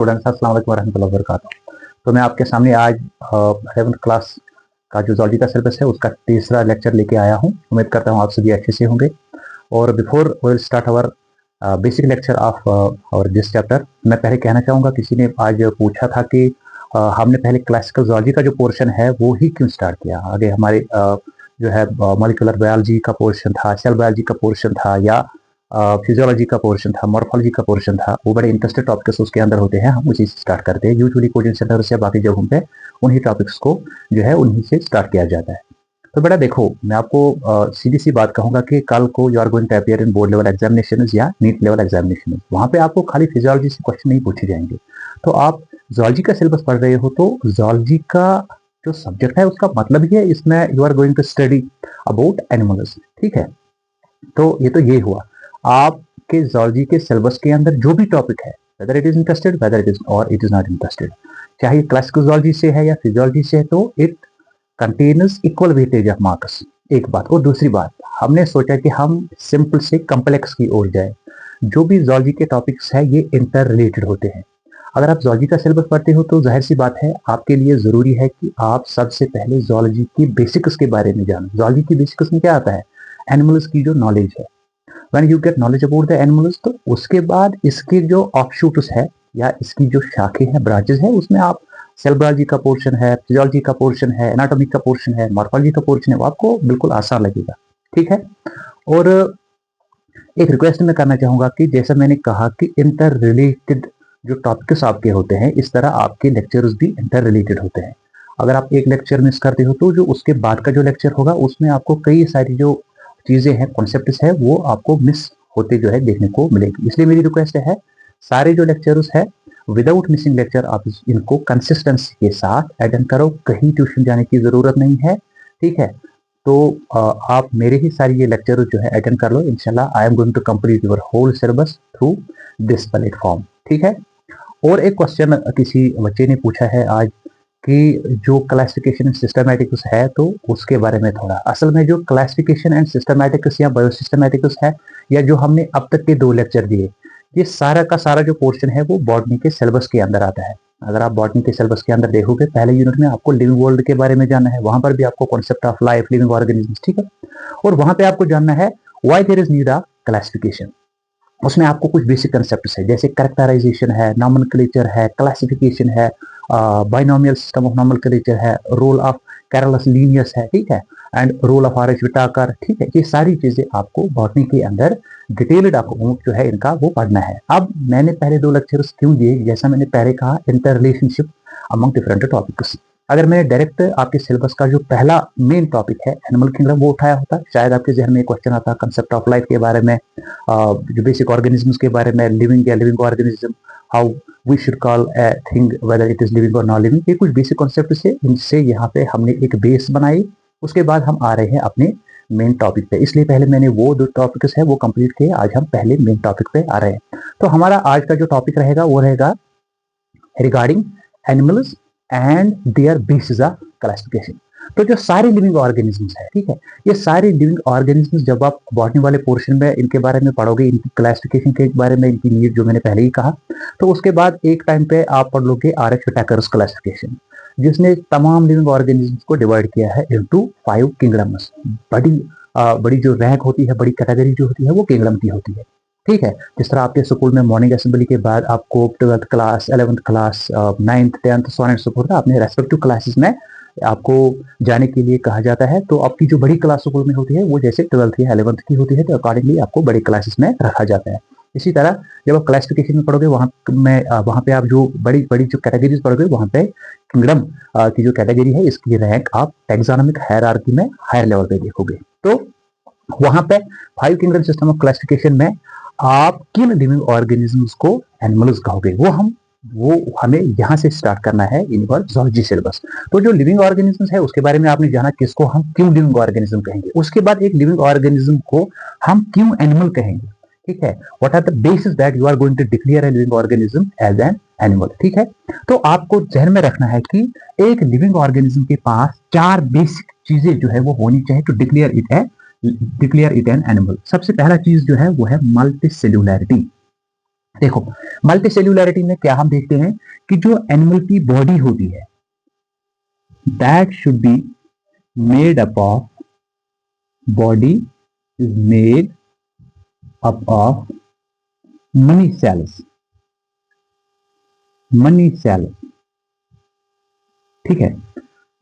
Students, अस्सलाम वालेकुम रहमतुल्लाहि व बरकातहू। तो मैं आपके सामने आज 11th क्लास का जो ज़ूलॉजी का सिलेबस है उसका तीसरा लेक्चर लेके आया हूँ। उम्मीद करता हूँ आप सभी अच्छे से होंगे। और before we will start our basic lecture of our this chapter, मैं पहले कहना चाहूँगा, किसी ने आज पूछा था कि हमने पहले क्लासिकल ज़ूलॉजी का जो पोर्शन है वो ही क्यों स्टार्ट किया। आगे हमारे जो है मॉलिक्यूलर बायोलॉजी का पोर्शन था, सेल बायोलॉजी का पोर्शन था, या फिजियोलॉजी का पोर्शन था, मॉर्फोलॉजी का पोर्शन था। वो बड़े इंटरेस्टेड टॉपिक्स उसके अंदर होते हैं, हम उसी से स्टार्ट करते हैं। यूजुअली कोचिंग सेंटर से बाकी जगहों पे उन्हीं टॉपिक्स को जो है उन्हीं से स्टार्ट किया जाता है। तो बेटा देखो, मैं आपको सीधी सी बात कहूंगा कि कल को you are going to appear in board level examination या नीट लेवल एग्जामिनेशन, वहां पे आपको खाली फिजियोलॉजी से क्वेश्चन नहीं पूछे जाएंगे। तो आप जूलॉजी का सिलेबस पढ़ रहे हो तो जूलॉजी का जो सब्जेक्ट है उसका मतलब ही है इसमें you are going to study about animals. ठीक है, तो ये हुआ आपके जूलॉजी के सिलेबस के अंदर जो भी टॉपिक है, weather it is interested weather it is और इट इज नॉट इंटरेस्टेड, चाहे क्लासिकल जूलॉजी से है या फिजियोलॉजी से है, तो it contains equal weightage of marks. एक बात। और दूसरी बात, हमने सोचा कि हम सिंपल से कॉम्प्लेक्स की ओर जाए। जो भी जूलॉजी के टॉपिक्स है ये इंटर रिलेटेड होते हैं। अगर आप जूलॉजी का सिलेबस पढ़ते हो तो जाहिर सी बात है आपके लिए जरूरी है कि आप सबसे पहले जूलॉजी की बेसिक्स के बारे में जानो। जूलॉजी की बेसिक्स में क्या आता है? एनिमल्स की जो नॉलेज है। When you get knowledge about the animals, तो उसके बाद इसके जो ऑफशूट्स है या इसकी जो शाखे हैं, ब्रांचेस है, उसमें आप सेल बायोलॉजी का पोर्शन है, फिजियोलॉजी का पोर्शन है, एनाटॉमी का पोर्शन है, मॉर्फोलॉजी का पोर्शन है, वो आपको बिल्कुल आसान लगेगा। ठीक है। और एक रिक्वेस्ट मैं करना चाहूंगा कि जैसा मैंने कहा कि इंटर रिलेटेड जो टॉपिक्स आपके होते हैं, इस तरह आपके लेक्चर्स भी इंटर रिलेटेड होते हैं। अगर आप एक लेक्चर मिस करते हो तो जो उसके बाद का जो लेक्चर होगा उसमें आपको कई सारी जो चीजें हैं, कॉन्सेप्ट्स है, वो आपको मिस होते जो है देखने को मिलेगी। इसलिए मेरी रिक्वेस्ट है, सारे जो लेक्चर्स है विदाउट मिसिंग लेक्चर आप इनको कंसिस्टेंसी के साथ अटेंड करो। कहीं ट्यूशन जाने की जरूरत नहीं है। ठीक है। तो आप मेरे ही सारी ये लेक्चर जो है अटेंड कर लो। इंशाल्लाह I am going to complete your whole syllabus through this platform. ठीक है। और एक क्वेश्चन किसी बच्चे ने पूछा है आज कि जो क्लासिफिकेशन सिस्टमैटिक्स है तो उसके बारे में थोड़ा। असल में जो क्लासिफिकेशन एंड सिस्टमैटिक्स या बायोसिस्टमैटिक्स है, या जो हमने अब तक के 2 लेक्चर दिए, ये सारा का सारा जो पोर्शन है वो बॉटनी के सिलेबस के अंदर आता है। अगर आप बॉटनी के सिलेबस के अंदर देखोगे, पहले यूनिट में आपको लिविंग वर्ल्ड के बारे में जानना है, वहां पर भी आपको concept of life, living organism, ठीक है, और वहां पे आपको जानना है why there is need of classification. उसमें आपको कुछ बेसिक कंसेप्ट है, जैसे कैरेक्टराइजेशन है, नॉमेनक्लेचर है, क्लासिफिकेशन है, बाइनोमियल सिस्टम ऑफ नॉमेनक्लेचर है, रोल ऑफ कैरोलस लीनियस है, ठीक है, and role of R H Whittaker. ठीक है, ये सारी चीजें आपको बॉटनी के अंदर डिटेल्ड आपको जो है इनका वो पढ़ना है। अब मैंने पहले 2 लेक्चर्स क्यों दिए? जैसा मैंने पहले कहा, inter relationship among different topics. अगर मैंने डायरेक्ट आपके सिलेबस का जो पहला मेन टॉपिक है एनिमल किंगडम वो उठाया होता, शायद आपके जहन में क्वेश्चन आता कंसेप्ट ऑफ लाइफ के बारे में, जो बेसिक ऑर्गेनिज्म्स के बारे में, लिविंग या living organism, how we should call a thing whether it is living और नॉन लिविंग। ये कुछ बेसिक कॉन्सेप्ट से इनसे यहाँ पे हमने एक बेस बनाई। उसके बाद हम आ रहे हैं अपने मेन टॉपिक पे। इसलिए पहले मैंने वो 2 टॉपिक्स है वो कंप्लीट किए, आज हम पहले मेन टॉपिक पे आ रहे हैं। तो हमारा आज का जो टॉपिक रहेगा वो रहेगा regarding animals and their basis of classification. तो जो सारे लिविंग ऑर्गेनिजम्स है, ठीक है, ये सारे लिविंग ऑर्गेनिजम्स जब आप बॉटनी वाले पोर्शन में इनके बारे में पढ़ोगे, इनकी क्लासिफिकेशन के बारे में, इनकी नीड जो मैंने पहले ही कहा, तो उसके बाद एक टाइम पे आप पढ़ लोगे आर एच विटाकर्स क्लासिफिकेशन, जिसने तमाम लिविंग ऑर्गेनिजम्स को डिवाइड किया है इनटू 5 किंगडम्स। बड़ी जो रैंक होती है, बड़ी कैटेगरी जो होती है वो किंगडम की होती है। ठीक है। जिस तरह आपके स्कूल में मॉर्निंग असेंबली के बाद आपको 12th class, 11th class, 9th 10th so on and so fourth अपने रेस्पेक्टिव क्लासेस में आपको जाने के लिए कहा जाता है, तो आपकी जो बड़ी क्लास स्कूल में होती है वो जैसे 12th या 11th की होती है, तो अकॉर्डिंगली आपको बड़ी क्लासेस में रखा जाता है। इसी तरह जब आप क्लासिफिकेशन में पढ़ोगे वहां पे आप जो बड़ी बड़ी जो कैटेगरीज पढ़ोगे, वहां पे किंगडम की जो कैटेगरी है इसकी रैंक आप टैक्सोनॉमिक हायरार्की में हायर लेवल पे देखोगे। तो वहां पे 5 किंगडम सिस्टम ऑफ क्लासिफिकेशन में आप किन लिविंग ऑर्गेनिजम्स को एनिमल्स कहोगे, वो हमें यहाँ से स्टार्ट करना है इन जूलॉजी सिलेबस। तो जो लिविंग ऑर्गेनिजम्स है उसके बारे में आपने जाना, किसको हम क्यों लिविंग ऑर्गेनिज्म कहेंगे। उसके बाद एक लिविंग ऑर्गेनिज्म को हम क्यों एनिमल कहेंगे। ठीक है, what are the basis that you are going to declare a living organism as an animal. ठीक है, तो आपको जहन में रखना है कि एक लिविंग ऑर्गेनिज्म के पास 4 बेसिक चीजें जो है वो होनी चाहिए to declare it an animal. सबसे पहला चीज जो है वो है मल्टी सेल्यूलैरिटी। देखो मल्टी सेल्यूलरिटी में क्या हम देखते हैं कि जो एनिमल की बॉडी होती है that should be made up of body is made up of many cells, many cells. ठीक है,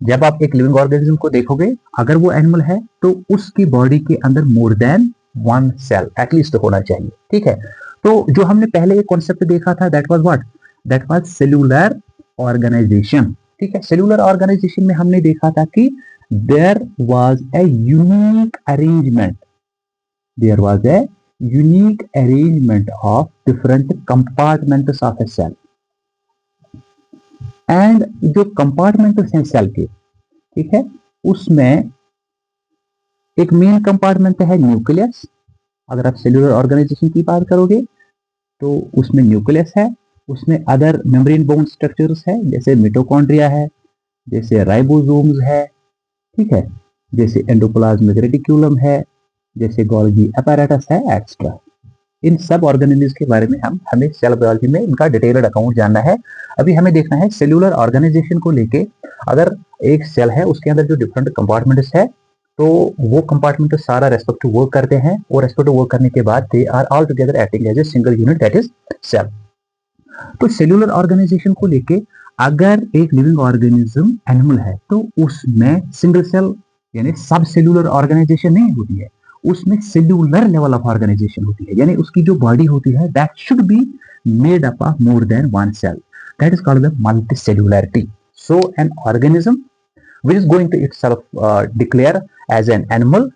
जब आप एक लिविंग ऑर्गेनिज्म को देखोगे अगर वो एनिमल है तो उसकी बॉडी के अंदर more than one cell at least होना चाहिए। ठीक है, तो जो हमने पहले एक कॉन्सेप्ट देखा था that was what, that was cellular organisation. ठीक है, सेल्यूलर ऑर्गेनाइजेशन में हमने देखा था कि there was a unique arrangement, there was a unique arrangement of different compartments of a cell. And जो कंपार्टमेंट्स हैं सेल के, ठीक है, उसमें एक मेन कंपार्टमेंट है न्यूक्लियस। अगर आप सेल्यूलर ऑर्गेनाइजेशन की बात करोगे तो उसमें न्यूक्लियस है, उसमें अदर मेम्ब्रेन बाउंड स्ट्रक्चर्स है जैसे मिटोकॉन्ड्रिया है, जैसे राइबोसोम्स है, ठीक है, जैसे एंडोप्लाज्मिक रेटिक्यूलम है, जैसे गोल्गी अपैरेटस है एक्स्ट्रा। इन सब ऑर्गेनेल्स के बारे में हमें सेल बायोलॉजी में इनका डिटेल्ड अकाउंट जानना है। अभी हमें देखना है सेल्यूलर ऑर्गेनाइजेशन को लेके, अगर एक सेल है उसके अंदर जो डिफरेंट कंपार्टमेंट्स है तो वो कंपार्टमेंट सारा रेस्पेक्टिव वर्क करते हैं और रेस्पेक्टिव वर्क करने के बाद they are all together acting as a single unit that is cell. तो सेल्यूलर ऑर्गेनाइजेशन को लेके अगर एक लिविंग ऑर्गेनिज्म एनिमल है तो उसमें सिंगल सेल यानी सब सेल्यूलर ऑर्गेनाइजेशन नहीं होती है, उसमें सेल्यूलर लेवल ऑफ ऑर्गेनाइजेशन होती है, यानी उसकी जो बॉडी होती है that should be made up of more than one cell, that is called the multicellularity. So an organism which is going to itself declare as an animal,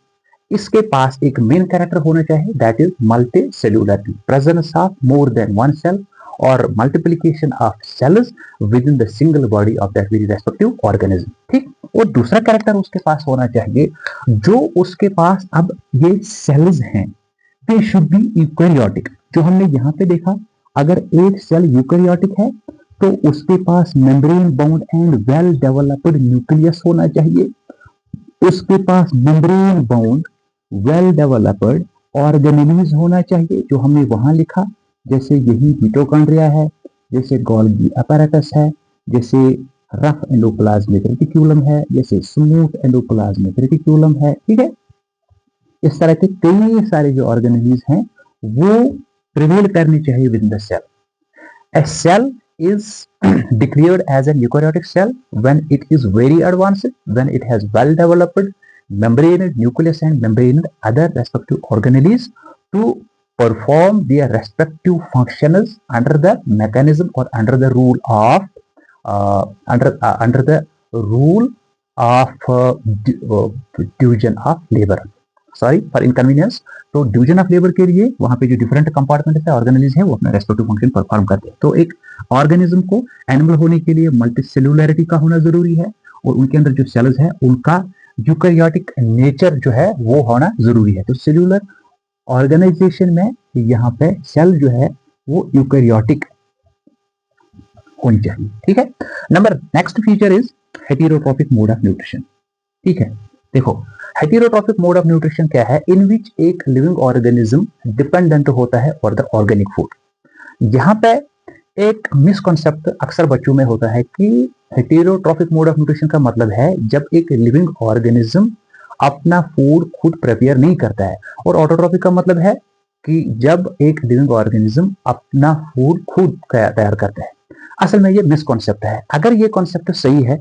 इसके पास एक main character होना चाहिए that is multicellularity, presence of more than one cell और multiplication of cells within the single body of that very respective organism. ठीक, और दूसरा character उसके पास होना चाहिए जो उसके पास अब ये सेल्स हैं दे शुड बी यूकैरियोटिक। जो हमने यहाँ पे देखा अगर एक सेल यूकैरियोटिक है तो उसके पास membrane bound and well developed nucleus होना चाहिए, उसके पास membrane bound well developed organelles होना चाहिए जो हमने वहां लिखा, जैसे यही मिटोकॉन्ड्रिया है, जैसे गोल्गी अपैरेटस है, जैसे रफ एंडोप्लाज्मिक रेटिक्यूलम है, जैसे स्मूथ एंडोप्लाज्मिक रेटिक्यूलम है। ठीक है, इस तरह के कई सारे जो ऑर्गेनेल्स हैं वो प्रिवेल करने चाहिए within the cell. A cell is declared as an eukaryotic cell when it is very advanced, when it has well developed membrane, nucleus and membrane other respective organelles to perform their respective functions under the mechanism or under the rule of under the rule of division of labor, sorry for inconvenience. तो division of labour के लिए वहां पे जो different compartment है organelles है वो अपना रेस्पेक्टिव फंक्शन परफॉर्म करते हैं। तो एक ऑर्गेनिज्म को एनिमल होने के लिए मल्टीसेल्युलरिटी का होना जरूरी है और उनके अंदर जो सेल्स है उनका यूकैरियोटिक नेचर जो है वो होना जरूरी है। तो सेल्यूलर ऑर्गेनाइजेशन में यहाँ पे सेल जो है वो यूकैरियोटिक होनी चाहिए। ठीक है, number next feature is heterotrophic mode of nutrition. ठीक है, देखो हेटेरोट्रॉपिक मोड ऑफ न्यूट्रिशन क्या है, इन विच एक लिविंग ऑर्गेनिज्म डिपेंडेंट होता है फॉर द ऑर्गेनिक फूड। यहाँ पे एक मिसकॉन्सेप्ट अक्सर बच्चों में होता है कि हेटेरोट्रॉपिक मोड ऑफ न्यूट्रिशन का मतलब है जब एक लिविंग ऑर्गेनिज्म अपना फूड खुद प्रिपेयर नहीं करता है, और ऑटोट्रॉपिक का मतलब है कि जब एक लिविंग ऑर्गेनिज्म अपना फूड खुद तैयार करता है। असल में ये मिसकॉन्सेप्ट है। अगर ये कॉन्सेप्ट सही है,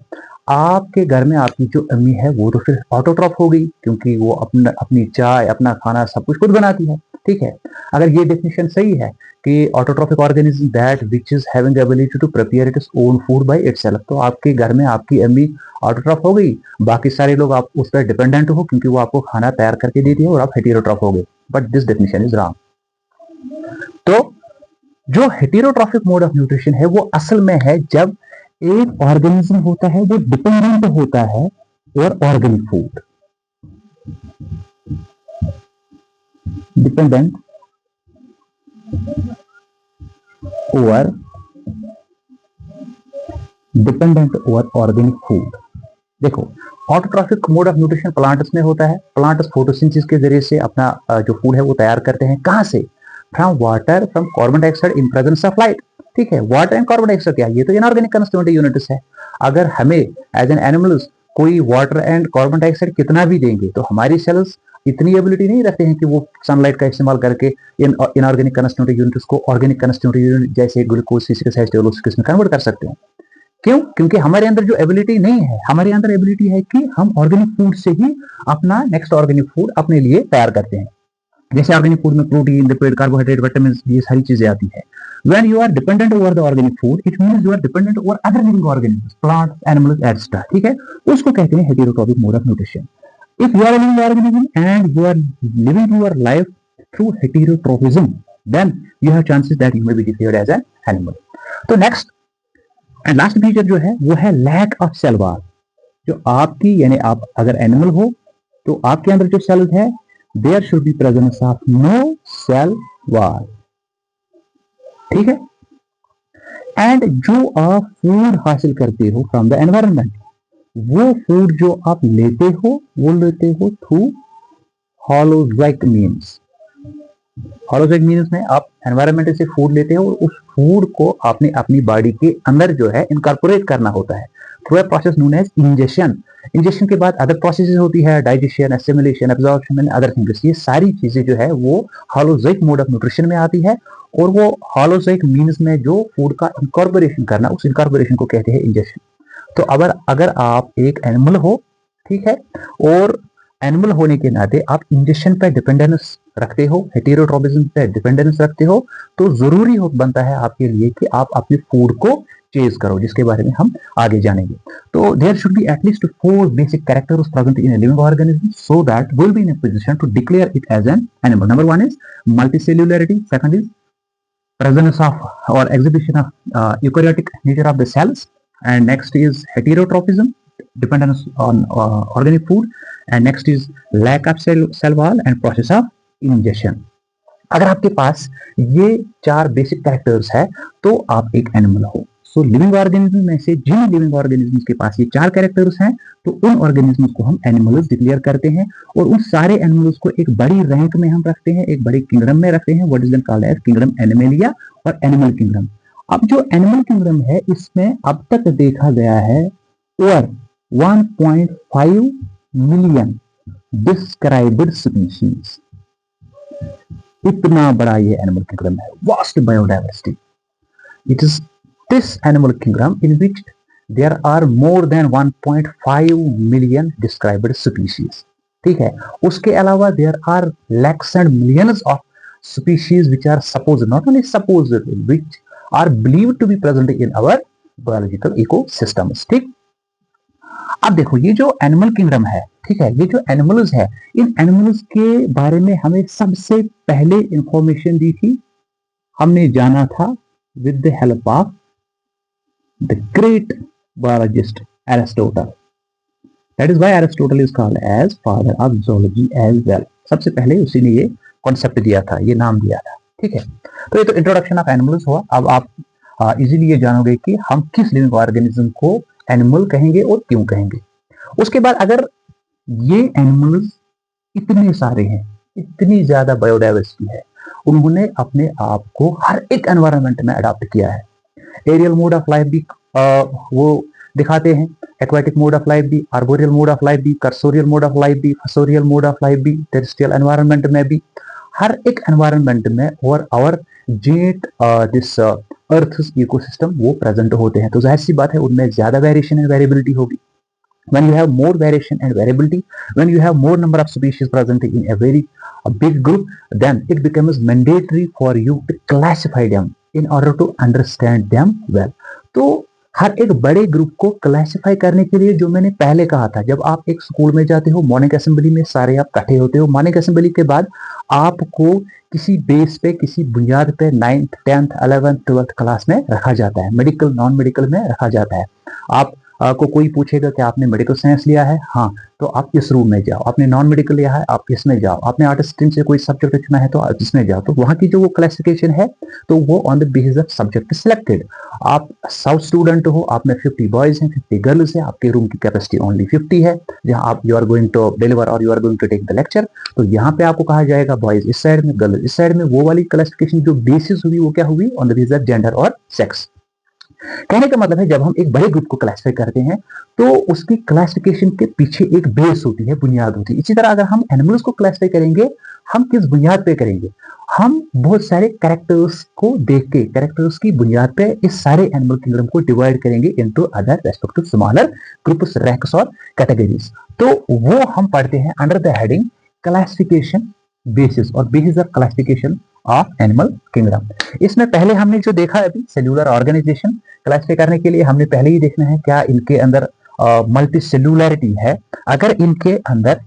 आपके घर में आपकी जो अम्मी है वो तो फिर ऑटोट्रॉफ हो गई क्योंकि वो अपनी चाय अपना खाना सब कुछ खुद बनाती है। ठीक है, अगर ये डेफिनेशन सही है कि autotrophic organism that which is having ability to prepare its own food by itself, तो आपके घर में आपकी अम्मी ऑटोट्रॉफ हो गई, बाकी सारे लोग आप उस पर डिपेंडेंट हो क्योंकि वो आपको खाना तैयार करके देती है और आप हेटेरोट्रॉफ हो गए। But this definition is wrong. तो जो हेटेरोट्रॉफिक मोड ऑफ न्यूट्रिशन है वो असल में है जब एक ऑर्गेनिज्म होता है वो डिपेंडेंट होता है और ऑर्गेनिक फूड, डिपेंडेंट और ऑर्गेनिक फूड। देखो autotrophic mode of nutrition plants में होता है, प्लांट्स फोटोसिंथेसिस के जरिए से अपना जो फूड है वो तैयार करते हैं। कहां से? From water, from carbon dioxide in presence of light. ठीक है, वाटर एंड कार्बन डाइऑक्साइड क्या है, ये तो इनऑर्गेनिक कंस्टिट्यूएंट यूनिट्स है। अगर हमें एज एन एनिमल्स कोई वाटर एंड कार्बन डाइऑक्साइड कितना भी देंगे तो हमारी सेल्स इतनी एबिलिटी नहीं रखते हैं कि वो सनलाइट का इस्तेमाल करके इनऑर्गेनिक कंस्टिट्यूएंट यूनिट्स को ऑर्गेनिक कंस्टिट्यूएंट यूनिट जैसे ग्लूकोज, सिट्रिक एसिड में कन्वर्ट कर सकते हैं। क्यों? क्योंकि हमारे अंदर जो एबिलिटी नहीं है, हमारे अंदर एबिलिटी है कि हम ऑर्गेनिक फूड से ही अपना नेक्स्ट ऑर्गेनिक फूड अपने लिए तैयार करते हैं। जैसे ऑर्गेनिक फूड में प्रोटीन, लिपिड, कार्बोहाइड्रेट, विटामिन, ये सारी चीजें आती है। When you are dependent over the organic food, it means you are dependent over other living organisms, plants, animals, etc. ठीक है, उसको कहते हैं heterotrophic mode of nutrition. If you are a living organism and you are living your life through heterotrophism, then you have chances that you may be declared as an animal. तो next and last feature जो है वो है lack of cell wall. जो आपकी यानी आप अगर एनिमल हो तो आपके अंदर जो सेल्स है there should be presence of no cell wall. ठीक है, एंड जो आप फूड हासिल करते हो फ्रॉम द एनवायरनमेंट, वो फूड जो आप लेते हो वो लेते हो through holozoic means. Holozoic means में आप एनवायरनमेंट से फूड लेते हो और उस फूड को आपने अपनी बॉडी के अंदर जो है इनकॉर्पोरेट करना होता है through a process known as injection. Injection के बाद अदर प्रोसेसेस होती है, digestion, assimilation, absorption and other things. ये सारी चीजें जो है वो होलोजोइक मोड ऑफ न्यूट्रिशन में आती है और वो होलोजोइक मीन्स में जो फूड का इनकॉर्पोरेशन करना, उस इनकॉर्पोरेशन को कहते हैं इंजेक्शन। तो अगर आप एक एनिमल हो, ठीक है, और एनिमल होने के नाते आप इंजेक्शन पे डिपेंडेंस रखते हो, हेटेरोट्रोपिज्म पे डिपेंडेंस रखते हो, तो जरूरी हो बनता है आपके लिए कि आप अपने फूड को चेज करो, जिसके बारे में हम आगे जानेंगे। तो there should be at least 4 basic characters present in a living organism so that will be in a position to declare it as an animal. Number 1 is multicellularity, second is presence of or exhibition of eukaryotic nature of the cells, and next is heterotrophism, dependence on organic food, and next is lack of cell wall and process of ingestion. अगर आपके पास ये 4 basic characters है तो आप एक animal हो। सो living organism में से जिन लिविंग ऑर्गेनिज्म के पास ये 4 कैरेक्टर्स हैं तो उन ऑर्गेनिज्म को हम एनिमल्स डिक्लेयर करते हैं और उन सारे एनिमल्स को एक बड़ी रैंक में हम रखते हैं, एक बड़ी किंगडम में रखते हैं, what is then called as kingdom Animalia और एनिमल किंगडम। अब जो एनिमल किंगडम है इसमें अब तक देखा गया है ओवर 1.5 मिलियन डिस्क्राइब्ड स्पीशीज। इतना बड़ा ये एनिमल किंगडम है, vast biodiversity. It is this animal kingdom in which there are more than 1.5 million described species. ठीक है, उसके अलावा there are lakhs and millions of species which are supposed, not only supposed, which are believed to be present in our biological ecosystems. ठीक, अब देखो ये जो animal kingdom है, ठीक है, ये जो एनिमल्स है, इन एनिमल्स के बारे में हमें सबसे पहले इंफॉर्मेशन दी थी, हमने जाना था with the help of the great biologist Aristotle. That is why Aristotle is called as father of zoology as well. सबसे पहले उसी ने ये कॉन्सेप्ट दिया था, ये नाम दिया था। ठीक है, तो ये तो इंट्रोडक्शन ऑफ एनिमल्स हुआ। अब आप इजीली ये जानोगे कि हम किस लिविंग ऑर्गेनिज्म को एनिमल कहेंगे और क्यों कहेंगे। उसके बाद अगर ये एनिमल्स इतने सारे हैं, इतनी ज्यादा बायोडाइवर्सिटी है, उन्होंने अपने आप को हर एक एनवायरनमेंट में अडॉप्ट किया है। एरियल मोड ऑफ लाइफ भी वो दिखाते हैं, एक्वाटिक मोड ऑफ लाइफ भी, आर्बोरियल मोड ऑफ लाइफ भी, कर्सोरियल मोड ऑफ लाइफ भी, फसोरियल मोड ऑफ लाइफ भी, टेरेस्ट्रियल एनवायरनमेंट में भी, हर एक एनवायरनमेंट में और our jet this earth ecosystem वो प्रेजेंट होते हैं। तो जाहिर सी बात है उनमें ज्यादा वेरिएशन एंड वेरिएबिलिटी होगी। When you have more variation and variability, when you have more number of species present in a very big group, then it becomes mandatory for you to classify them in order to understand them well. तो हर एक बड़े group को classify करने के लिए, जो मैंने पहले कहा था, जब आप एक स्कूल में जाते हो, मॉर्निंग असेंबली में सारे आप इकट्ठे होते हो। मॉर्निंग असेंबली के बाद आपको किसी बेस पे, किसी बुनियाद पे 9th, 10th, 11th, 12th class में रखा जाता है, मेडिकल, नॉन मेडिकल में रखा जाता है। आप को कोई पूछेगा कि आपने मेडिकल साइंस लिया है, हाँ, तो आप इस रूम में जाओ, आपने नॉन मेडिकल लिया है आप इसमें जाओ, आपने आर्ट्स स्ट्रीम से कोई सब्जेक्ट चुना है तो आप इसमें जाओ। तो वहां की जो वो क्लासिफिकेशन है तो वो on the basis of subject selected. आप साउथ स्टूडेंट हो, आप में 50 बॉयज हैं 50 गर्ल्स हैं, आपके रूम की कैपेसिटी ओनली 50 है, जहां आप you are going to deliver और you are going to take the lecture, तो यहाँ पे आपको कहा जाएगा बॉयज इस साइड में, गर्ल्स इस साइड में। वो वाली क्लासिफिकेशन जो बेसिस हुई वो क्या हुई, on the basis of gender और सेक्स। कहने का मतलब है जब हम एक बड़े ग्रुप को क्लासिफाई करते हैं तो उसकी क्लासिफिकेशन के पीछे एक बेस होती है, बुनियाद होती है। इसी तरह अगर हम एनिमल्स को क्लासिफाई करेंगे, हम किस बुनियाद पे करेंगे, हम बहुत सारे कैरेक्टर्स को देख के, कैरेक्टर्स की बुनियाद पे इस सारे एनिमल किंगडम को डिवाइड करेंगे into other respective smaller groups, ranks और कैटेगरीज। तो वो हम पढ़ते हैं under the heading classification basis और basis of classification of animal kingdom. इसमें पहले हमने जो देखा अभी सेल्यूलर ऑर्गेनाइजेशन क्लासिफाई करने के लिए हमने पहले ही देखना है क्या इनके अंदर मल्टी सेल्यूलरिटी है। अगर इनके अंदर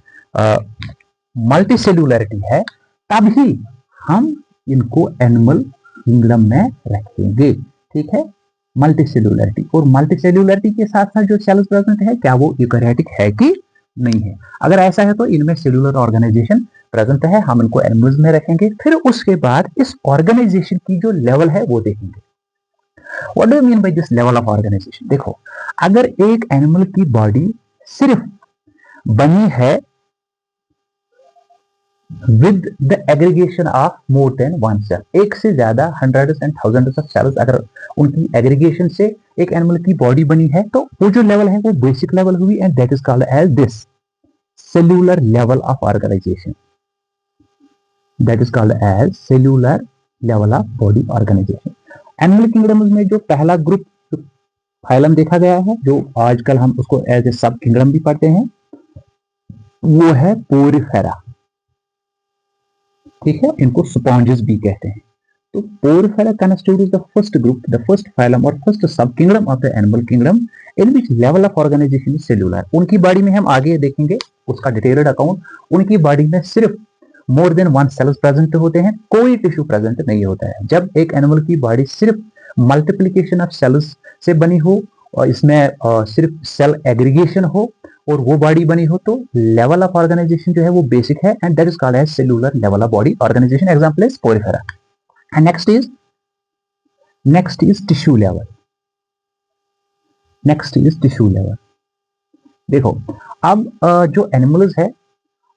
मल्टी सेल्यूलरिटी है तब ही हम इनको एनिमल किंगडम में रखेंगे, ठीक है। मल्टी सेल्यूलरिटी, और मल्टी सेल्यूलरिटी के साथ साथ जो सेल्स प्रेजेंट है क्या वो यूकैरियोटिक है कि नहीं है। अगर ऐसा है तो इनमें सेल्यूलर ऑर्गेनाइजेशन प्रेजेंट है, हम इनको एनिमल्स में रखेंगे। फिर उसके बाद इस ऑर्गेनाइजेशन की जो लेवल है वो देखेंगे। What do you mean by this level of organisation? देखो, अगर एक एनिमल की बॉडी सिर्फ बनी है with the aggregation of more than one cell, एक से ज्यादा hundreds and thousands of cells अगर उनकी एग्रीगेशन से एक एनिमल की बॉडी बनी है तो वो जो लेवल है वो बेसिक लेवल हुई, and that is called as this cellular level of organisation. That is called as cellular level of body organisation. Animal kingdom में जो पहला ग्रुप फाइलम देखा गया है, जो आजकल हम उसको एज ए सब किंगडम भी पढ़ते हैं, वो है पोरिफेरा, ठीक है। इनको स्पॉन्जेस भी कहते हैं। तो Porifera constitutes the first group, the first phylum और first subkingdom of the animal kingdom in which level of organization is cellular। उनकी बॉडी में हम आगे देखेंगे उसका डिटेल्ड अकाउंट। उनकी बॉडी में सिर्फ मोर देन वन सेल्स प्रेजेंट होते हैं, कोई टिश्यू प्रेजेंट नहीं होता है। जब एक एनिमल की बॉडी सिर्फ मल्टीप्लीकेशन ऑफ सेल्स से बनी हो और इसमें सिर्फ सेल एग्रीगेशन हो और वो बॉडी बनी हो तो लेवल ऑफ ऑर्गेनाइजेशन जो है वो बेसिक है, and that is called as cellular level of body organisation. Example is Porifera. And next is tissue level. Next is tissue level. देखो, अब जो एनिमल्स है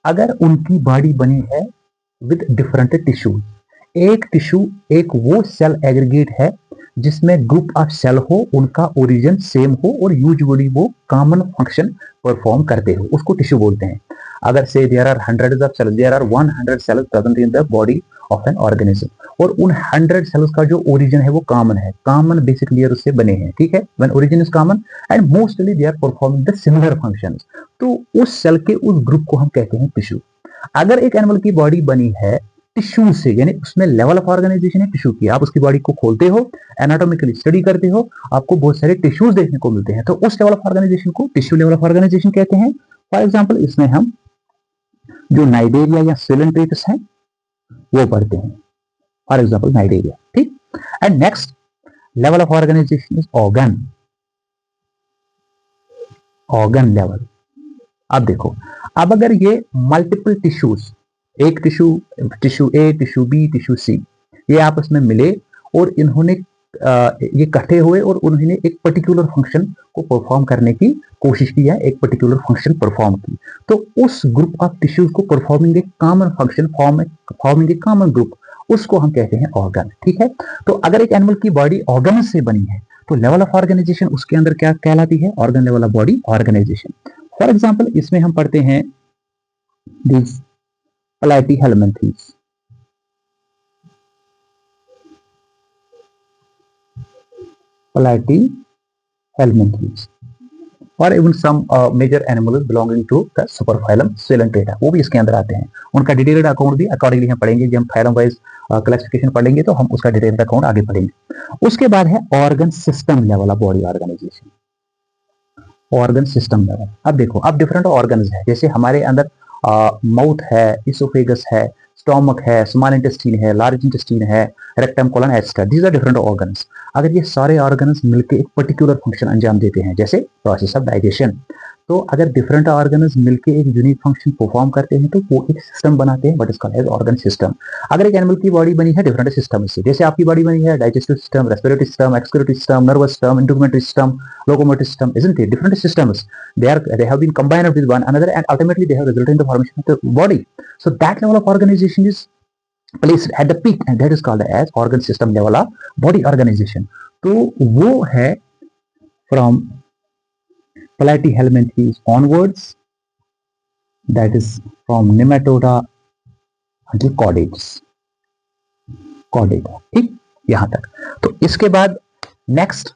अगर उनकी बॉडी बनी है विद डिफरेंट टिश्यू, एक टिश्यू एक वो सेल एग्रीगेट है जिसमें ग्रुप ऑफ सेल हो, उनका ओरिजिन सेम हो और यूजुअली वो कॉमन फंक्शन परफॉर्म करते हो, उसको टिश्यू बोलते हैं। अगर say there are hundreds of cells, there are 100 cells present in the body of an organism, और उन 100 सेल्स का जो ओरिजिन है वो कॉमन है, कॉमन बेसिक लेयर उससे बने हैं, ठीक है। When origin is common and mostly they are performing the similar functions, तो उस सेल के उस ग्रुप को हम कहते हैं टिश्यू। अगर एक एनिमल की बॉडी बनी है टिश्यू से, यानी उसमें लेवल ऑफ ऑर्गेनाइजेशन है टिश्यू की, आप उसकी बॉडी को खोलते हो, एनाटॉमिकली स्टडी करते हो, आपको बहुत सारे टिश्यूज देखने को मिलते हैं, तो उस लेवल ऑफ ऑर्गेनाइजेशन को टिश्यू लेवल ऑफ ऑर्गेनाइजेशन कहते हैं। फॉर एग्जांपल इसमें हम जो नाइडेरिया या सिलेंट्रेटस है वो पढ़ते हैं, फॉर एग्जांपल नाइडेरिया, ठीक। And next level of organization is organ. Organ level. अब देखो, अब अगर ये मल्टीपल टिश्यूज, एक tissue A, tissue B, tissue C, ये आपस में मिले और इन्होंने ये इकट्ठे हुए और उन्होंने एक पर्टिकुलर फंक्शन को परफॉर्म करने की कोशिश की है, एक पर्टिकुलर फंक्शन परफॉर्म की, तो उस ग्रुप ऑफ टिश्यूज को performing A common function, forming a common group, उसको हम कहते हैं ऑर्गन, ठीक है। तो अगर एक एनिमल की बॉडी ऑर्गन से बनी है तो लेवल ऑफ ऑर्गेनाइजेशन उसके अंदर क्या कहलाती है? Organ level of body organisation. For example इसमें हम पढ़ते हैं दिस platyhelminthes, platyhelminthes, और even some major animals belonging to the superphylum Coelenterata, वो भी इसके अंदर आते हैं। उनका डिटेल्ड अकाउंट भी अकॉर्डिंगली हम पढ़ेंगे, जब हम फाइलम वाइज क्लासिफिकेशन पढ़ेंगे तो हम उसका डिटेल्ड अकाउंट आगे पढ़ेंगे। उसके बाद है organ system level of body organisation. Organ system level. अब देखो, अब डिफरेंट ऑर्गन्स है, जैसे हमारे अंदर माउथ है, इसोफेगस है, स्टोमक है, स्मॉल इंटेस्टीन है, लार्ज इंटेस्टीन है, rectum, colon, etcetera, these are different organs. अगर ये सारे ऑर्गन्स मिलकर एक पर्टिकुलर फंक्शन अंजाम देते हैं, जैसे प्रोसेस ऑफ डाइजेशन, तो अगर डिफरेंट ऑर्गन्स मिलकर एक यूनिक फंक्शन परफॉर्म करते हैं तो वो एक सिस्टम बनाते हैं, what is called as organ system. अगर एक एनिमल की बॉडी बनी है डिफरेंट सिस्टम से, जैसे आपकी बॉडी बनी है digestive system, respiratory system, excretory system, nervous system, integumentary system, locomotor system, isn't it? Different systems. They have been combined with one another, and ultimately they have resulted in the formation of the body. So that level of organization is placed at the peak, and that is called as organ system level of body organization. तो वो है from platyhelminthes onwards, that is from nematoda until chordates. ठीक, यहां तक। तो इसके बाद next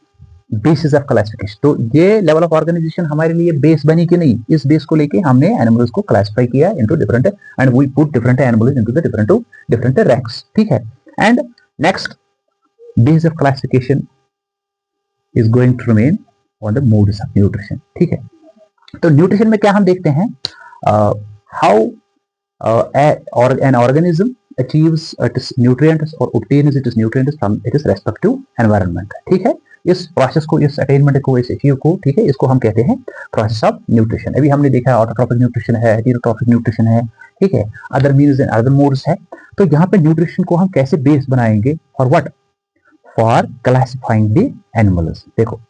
basis of classification. तो ये लेवल ऑफ ऑर्गेनाइजेशन हमारे लिए बेस बनी कि नहीं, इस बेस को लेके हमने एनिमल्स को क्लासिफाई किया into different, and we put different animals into the different ranks, ठीक है। And next base of classification is going to remain on the modes of nutrition, ठीक है। तो न्यूट्रिशन में क्या हम देखते हैं, how an organism achieves its nutrients or obtains its nutrients from its respective environment, ठीक है। इस प्रोसेस को, इस अटेनमेंट को, इस अचीव को, ठीक है, इसको हम कहते हैं प्रोसेस ऑफ न्यूट्रिशन। अभी हमने देखा ऑटोट्रॉपिक न्यूट्रिशन है, हेटेरोट्रॉपिक न्यूट्रिशन है, ठीक है, other means and other modes है। तो यहाँ पे न्यूट्रिशन को हम कैसे बेस बनाएंगे, for what, for classifying the animals. देखो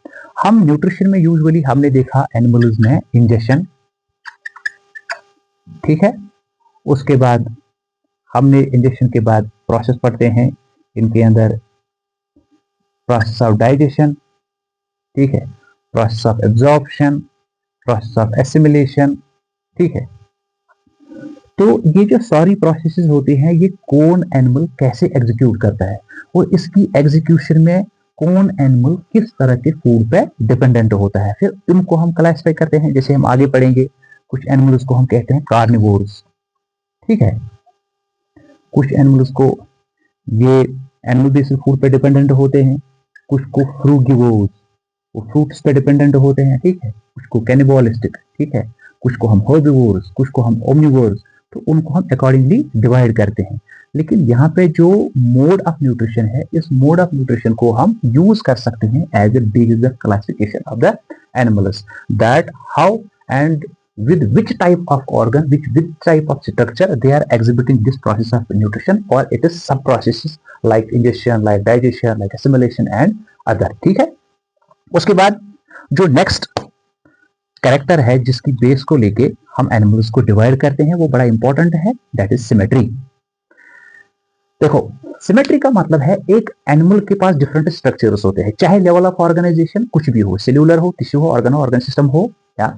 हम न्यूट्रिशन में यूजुअली हमने देखा एनिमल्स में इंजेक्शन, ठीक है, उसके बाद हमने इंजेक्शन के बाद प्रोसेस पढ़ते हैं इनके अंदर, प्रोसेस ऑफ डाइजेशन, ठीक है, process of absorption, process of assimilation, ठीक है। तो ये जो सारी प्रोसेसेस होती हैं, ये कौन एनिमल कैसे एग्जीक्यूट करता है और इसकी एग्जीक्यूशन में कौन एनिमल किस तरह के फूड पे डिपेंडेंट होता है, फिर इनको हम क्लासिफाई करते हैं। जैसे हम आगे पढ़ेंगे, कुछ एनिमल्स को हम कहते हैं कार्निवोर्स, ठीक है, कुछ एनिमल्स को ये एनिमल बेस्ड फूड पे डिपेंडेंट होते हैं, कुछ को फ्रूगिवोर्स, वो फ्रूट्स पे डिपेंडेंट होते हैं, ठीक है, कुछ को कैनिबलिस्टिक, ठीक है, कुछ को हम हर्बिवोर्स, कुछ को हम ओमनिवोर्स, तो उनको हम अकॉर्डिंगली डिवाइड करते हैं। लेकिन यहाँ पे जो मोड ऑफ न्यूट्रिशन है, इस मोड ऑफ न्यूट्रिशन को हम यूज कर सकते हैं as a basis of classification of the animals, that how and with which type of organ, which type of structure they are exhibiting this process of nutrition, or it is sub processes like ingestion, like digestion, like assimilation and other, ठीक है। उसके बाद जो next character है जिसकी base को लेके हम एनिमल्स को डिवाइड करते हैं, वो बड़ा इंपॉर्टेंट है, दैट इज सिमेट्री। देखो सिमेट्री का मतलब है एक एनिमल के पास डिफरेंट स्ट्रक्चर्स होते हैं, चाहे लेवल ऑफ ऑर्गेनाइजेशन कुछ भी हो, सेल्यूलर हो, टिश्यू हो, ऑर्गन सिस्टम हो, या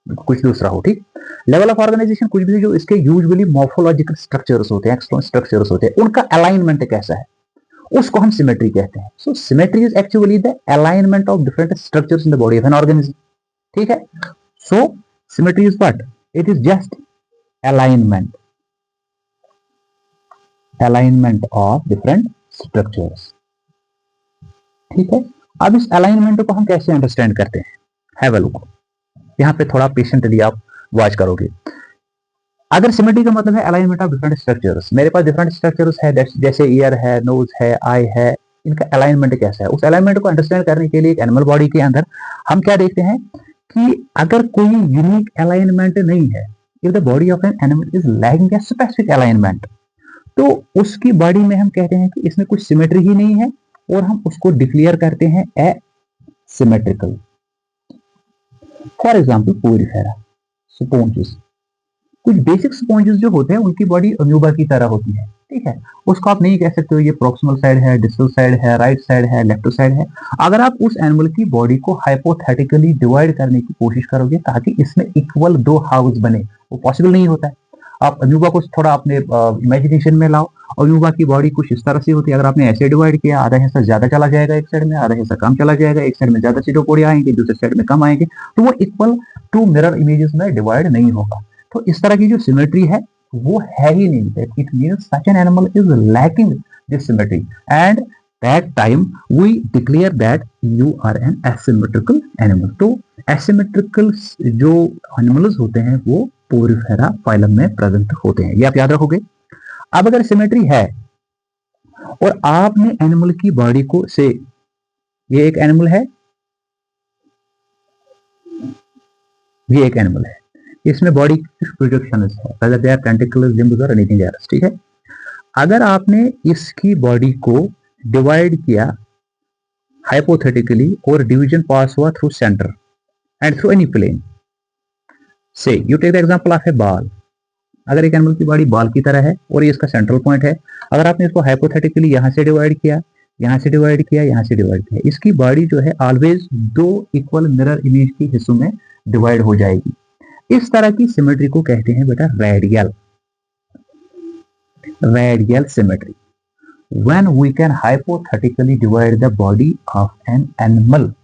कुछ दूसरा हो, ठीक। लेवल ऑफ ऑर्गेनाइजेशन कुछ भी, जो इसके यूजुअली मॉर्फोलॉजिकल स्ट्रक्चर्स होते हैं, एक्सटर्नल स्ट्रक्चर्स होते हैं, उनका अलाइनमेंट कैसा है, उसको हम सिमेट्री कहते हैं। So symmetry is actually the alignment of different structures in the body of an organism, ठीक है। So symmetry is what, it is just alignment of different structures, ठीक है। अब इस अलाइनमेंट को हम कैसे अंडरस्टैंड करते हैं, हैव अ लुक। यहाँ पे थोड़ा पेशेंटली आप वॉच करोगे। अगर सिमेट्री का मतलब है अलाइनमेंट ऑफ डिफरेंट स्ट्रक्चर्स, मेरे पास डिफरेंट स्ट्रक्चर्स है, जैसे ईयर है, नोज है, आई है, इनका अलाइनमेंट कैसा है, उस अलाइनमेंट को अंडरस्टैंड करने के लिए एक एनिमल बॉडी के अंदर हम क्या देखते हैं कि अगर कोई यूनिक अलाइनमेंट नहीं है, if the body of N animal is lacking a specific alignment, तो उसकी बॉडी में हम कहते हैं कि इसमें कुछ सिमेट्री ही नहीं है, और हम उसको डिक्लेयर करते हैं ए symmetrical. For example Porifera, sponges, कुछ बेसिक स्पॉन्जेस जो होते हैं उनकी बॉडी अम्यूबा की तरह होती है, ठीक है। उसको आप नहीं कह सकते हो ये प्रॉक्सिमल साइड है, डिस्टल साइड है, राइट साइड है, लेफ्ट साइड है। अगर आप उस एनिमल की बॉडी को हाइपोथेटिकली डिवाइड करने की कोशिश करोगे ताकि इसमें इक्वल दो हाउस बने, वो पॉसिबल नहीं होता है। आप अम्यूबा को थोड़ा अपने इमेजिनेशन में लाओ, अम्यूबा की बॉडी कुछ इस तरह से होती है। अगर आपने ऐसे डिवाइड किया, आधा हिस्सा ज्यादा चला जाएगा एक साइड में, आधा हिस्सा कम चला जाएगा, एक साइड में ज्यादा सीटोपोडिया आएंगे, दूसरे साइड में कम आएंगे, तो वो इक्वल टू मिरर इमेजेस में डिवाइड नहीं होगा। तो इस तरह की जो सिमेट्री है वो है ही नहीं, it means such an animal is lacking this symmetry, and that time we declare that you are an asymmetrical animal. तो एसिमेट्रिकल जो एनिमल्स होते हैं वो पोरिफेरा फाइलम में प्रेजेंट होते हैं, ये आप याद रखोगे। अब अगर सिमेट्री है और आपने एनिमल की बॉडी को से, ये एक एनिमल है, ये एक एनिमल है, इसमें बॉडी की कुछ प्रोजेक्शंस है, whether they are tentacles, limbs or anything else, ठीक है। अगर आपने इसकी बॉडी को डिवाइड किया हाइपोथेटिकली और डिवीजन पास हुआ through centre and through any plane, say you take the example of a ball. अगर एक एनिमल की बॉडी बॉल की तरह है और ये इसका सेंट्रल पॉइंट है, अगर आपने इसको हाइपोथेटिकली यहां से डिवाइड किया, यहां से डिवाइड किया, यहां से डिवाइड किया, इसकी बॉडी जो है ऑलवेज दो इक्वल मिरर इमेज की हिस्सों में डिवाइड हो जाएगी। इस तरह की सिमेट्री को कहते हैं बेटा radial symmetry. When we can hypothetically divide the body of an animal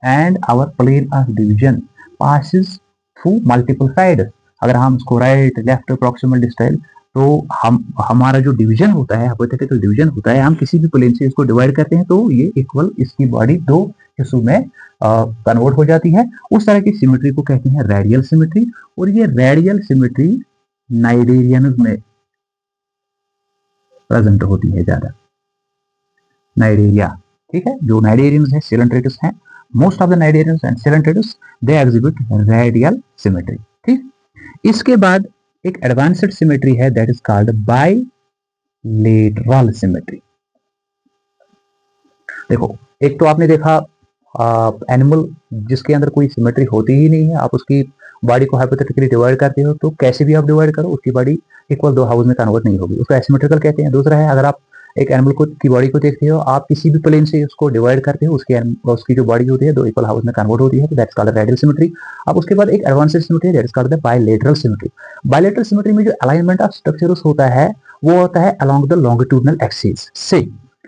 and our plane of division passes through multiple sides, अगर हम इसको राइट लेफ्ट प्रॉक्सिमल डिस्टल, तो हमारा जो डिवीजन होता है, हाइपोथेटिकल डिवीजन होता है, हम किसी भी प्लेन से इसको डिवाइड करते हैं तो ये इक्वल इसकी बॉडी दो हिस्सों में कन्वर्ट हो जाती है। उस तरह की सिमेट्री को कहते हैं रेडियल सिमेट्री। और ये रेडियल सिमेट्री नाइडेरियन में प्रेजेंट होती है ज्यादा, नाइडेरिया, ठीक है। जो नाइडेरियंस है, सिलेंट्रेटस हैं, most of the cnidarians and coelenterates they exhibit radial symmetry, ठीक। इसके बाद एक एडवांस्ड सिमेट्री है, that is called bilateral symmetry. देखो, एक तो आपने देखा एनिमल जिसके अंदर कोई सिमेट्री होती ही नहीं है, आप उसकी बॉडी को हाइपोथेटिकली डिवाइड करते हो तो कैसे भी आप डिवाइड करो उसकी बॉडी इक्वल दो हाउस में कन्वर्ट नहीं होगी, उसको एसिमेट्रिकल कहते हैं। दूसरा है, अगर आप एक एनिमल को की बॉडी को देखते हो, आप किसी भी प्लेन से उसको डिवाइड करते हो, उसकी जो बॉडी होती है दो इक्वल हाउस में कन्वर्ट होती है, तो दैट्स कॉल्ड रेडियल सिमेट्री। अब उसके बाद एक एडवांस्ड सिमेट्री है, that is called the bilateral symmetry. Bilateral symmetry में जो अलाइनमेंट ऑफ स्ट्रक्चर्स होता है वो होता है अलोंग द लॉन्गिट्यूडनल एक्सिस से।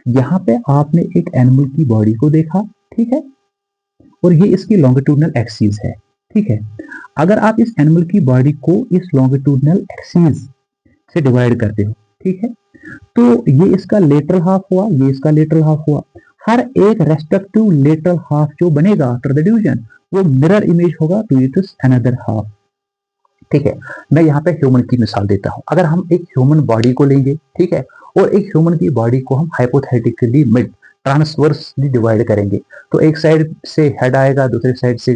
यहाँ पे आपने एक एनिमल की बॉडी को देखा, ठीक है, और ये इसकी लॉन्गिट्यूडनल एक्सिस है, ठीक है। अगर आप इस एनिमल की बॉडी को इस लॉन्गिट्यूडनल एक्सिस से डिवाइड करते हो, ठीक है, तो ये इसका लेटरल हाफ हुआ, ये इसका लेटरल हाफ हुआ। हर एक रेस्पेक्टिव लेटरल हाफ जो बनेगा आफ्टर द डिवीजन वो मिरर इमेज होगा टू इट्स अनदर हाफ, ठीक है। मैं यहाँ पे ह्यूमन की मिसाल देता हूँ। अगर हम एक ह्यूमन बॉडी को लेंगे, ठीक है, और एक ह्यूमन की बॉडी को हम हाइपोथेटिकली मिड ट्रांसवर्सली डिवाइड करेंगे, तो एक साइड से हेड आएगा, दूसरी साइड से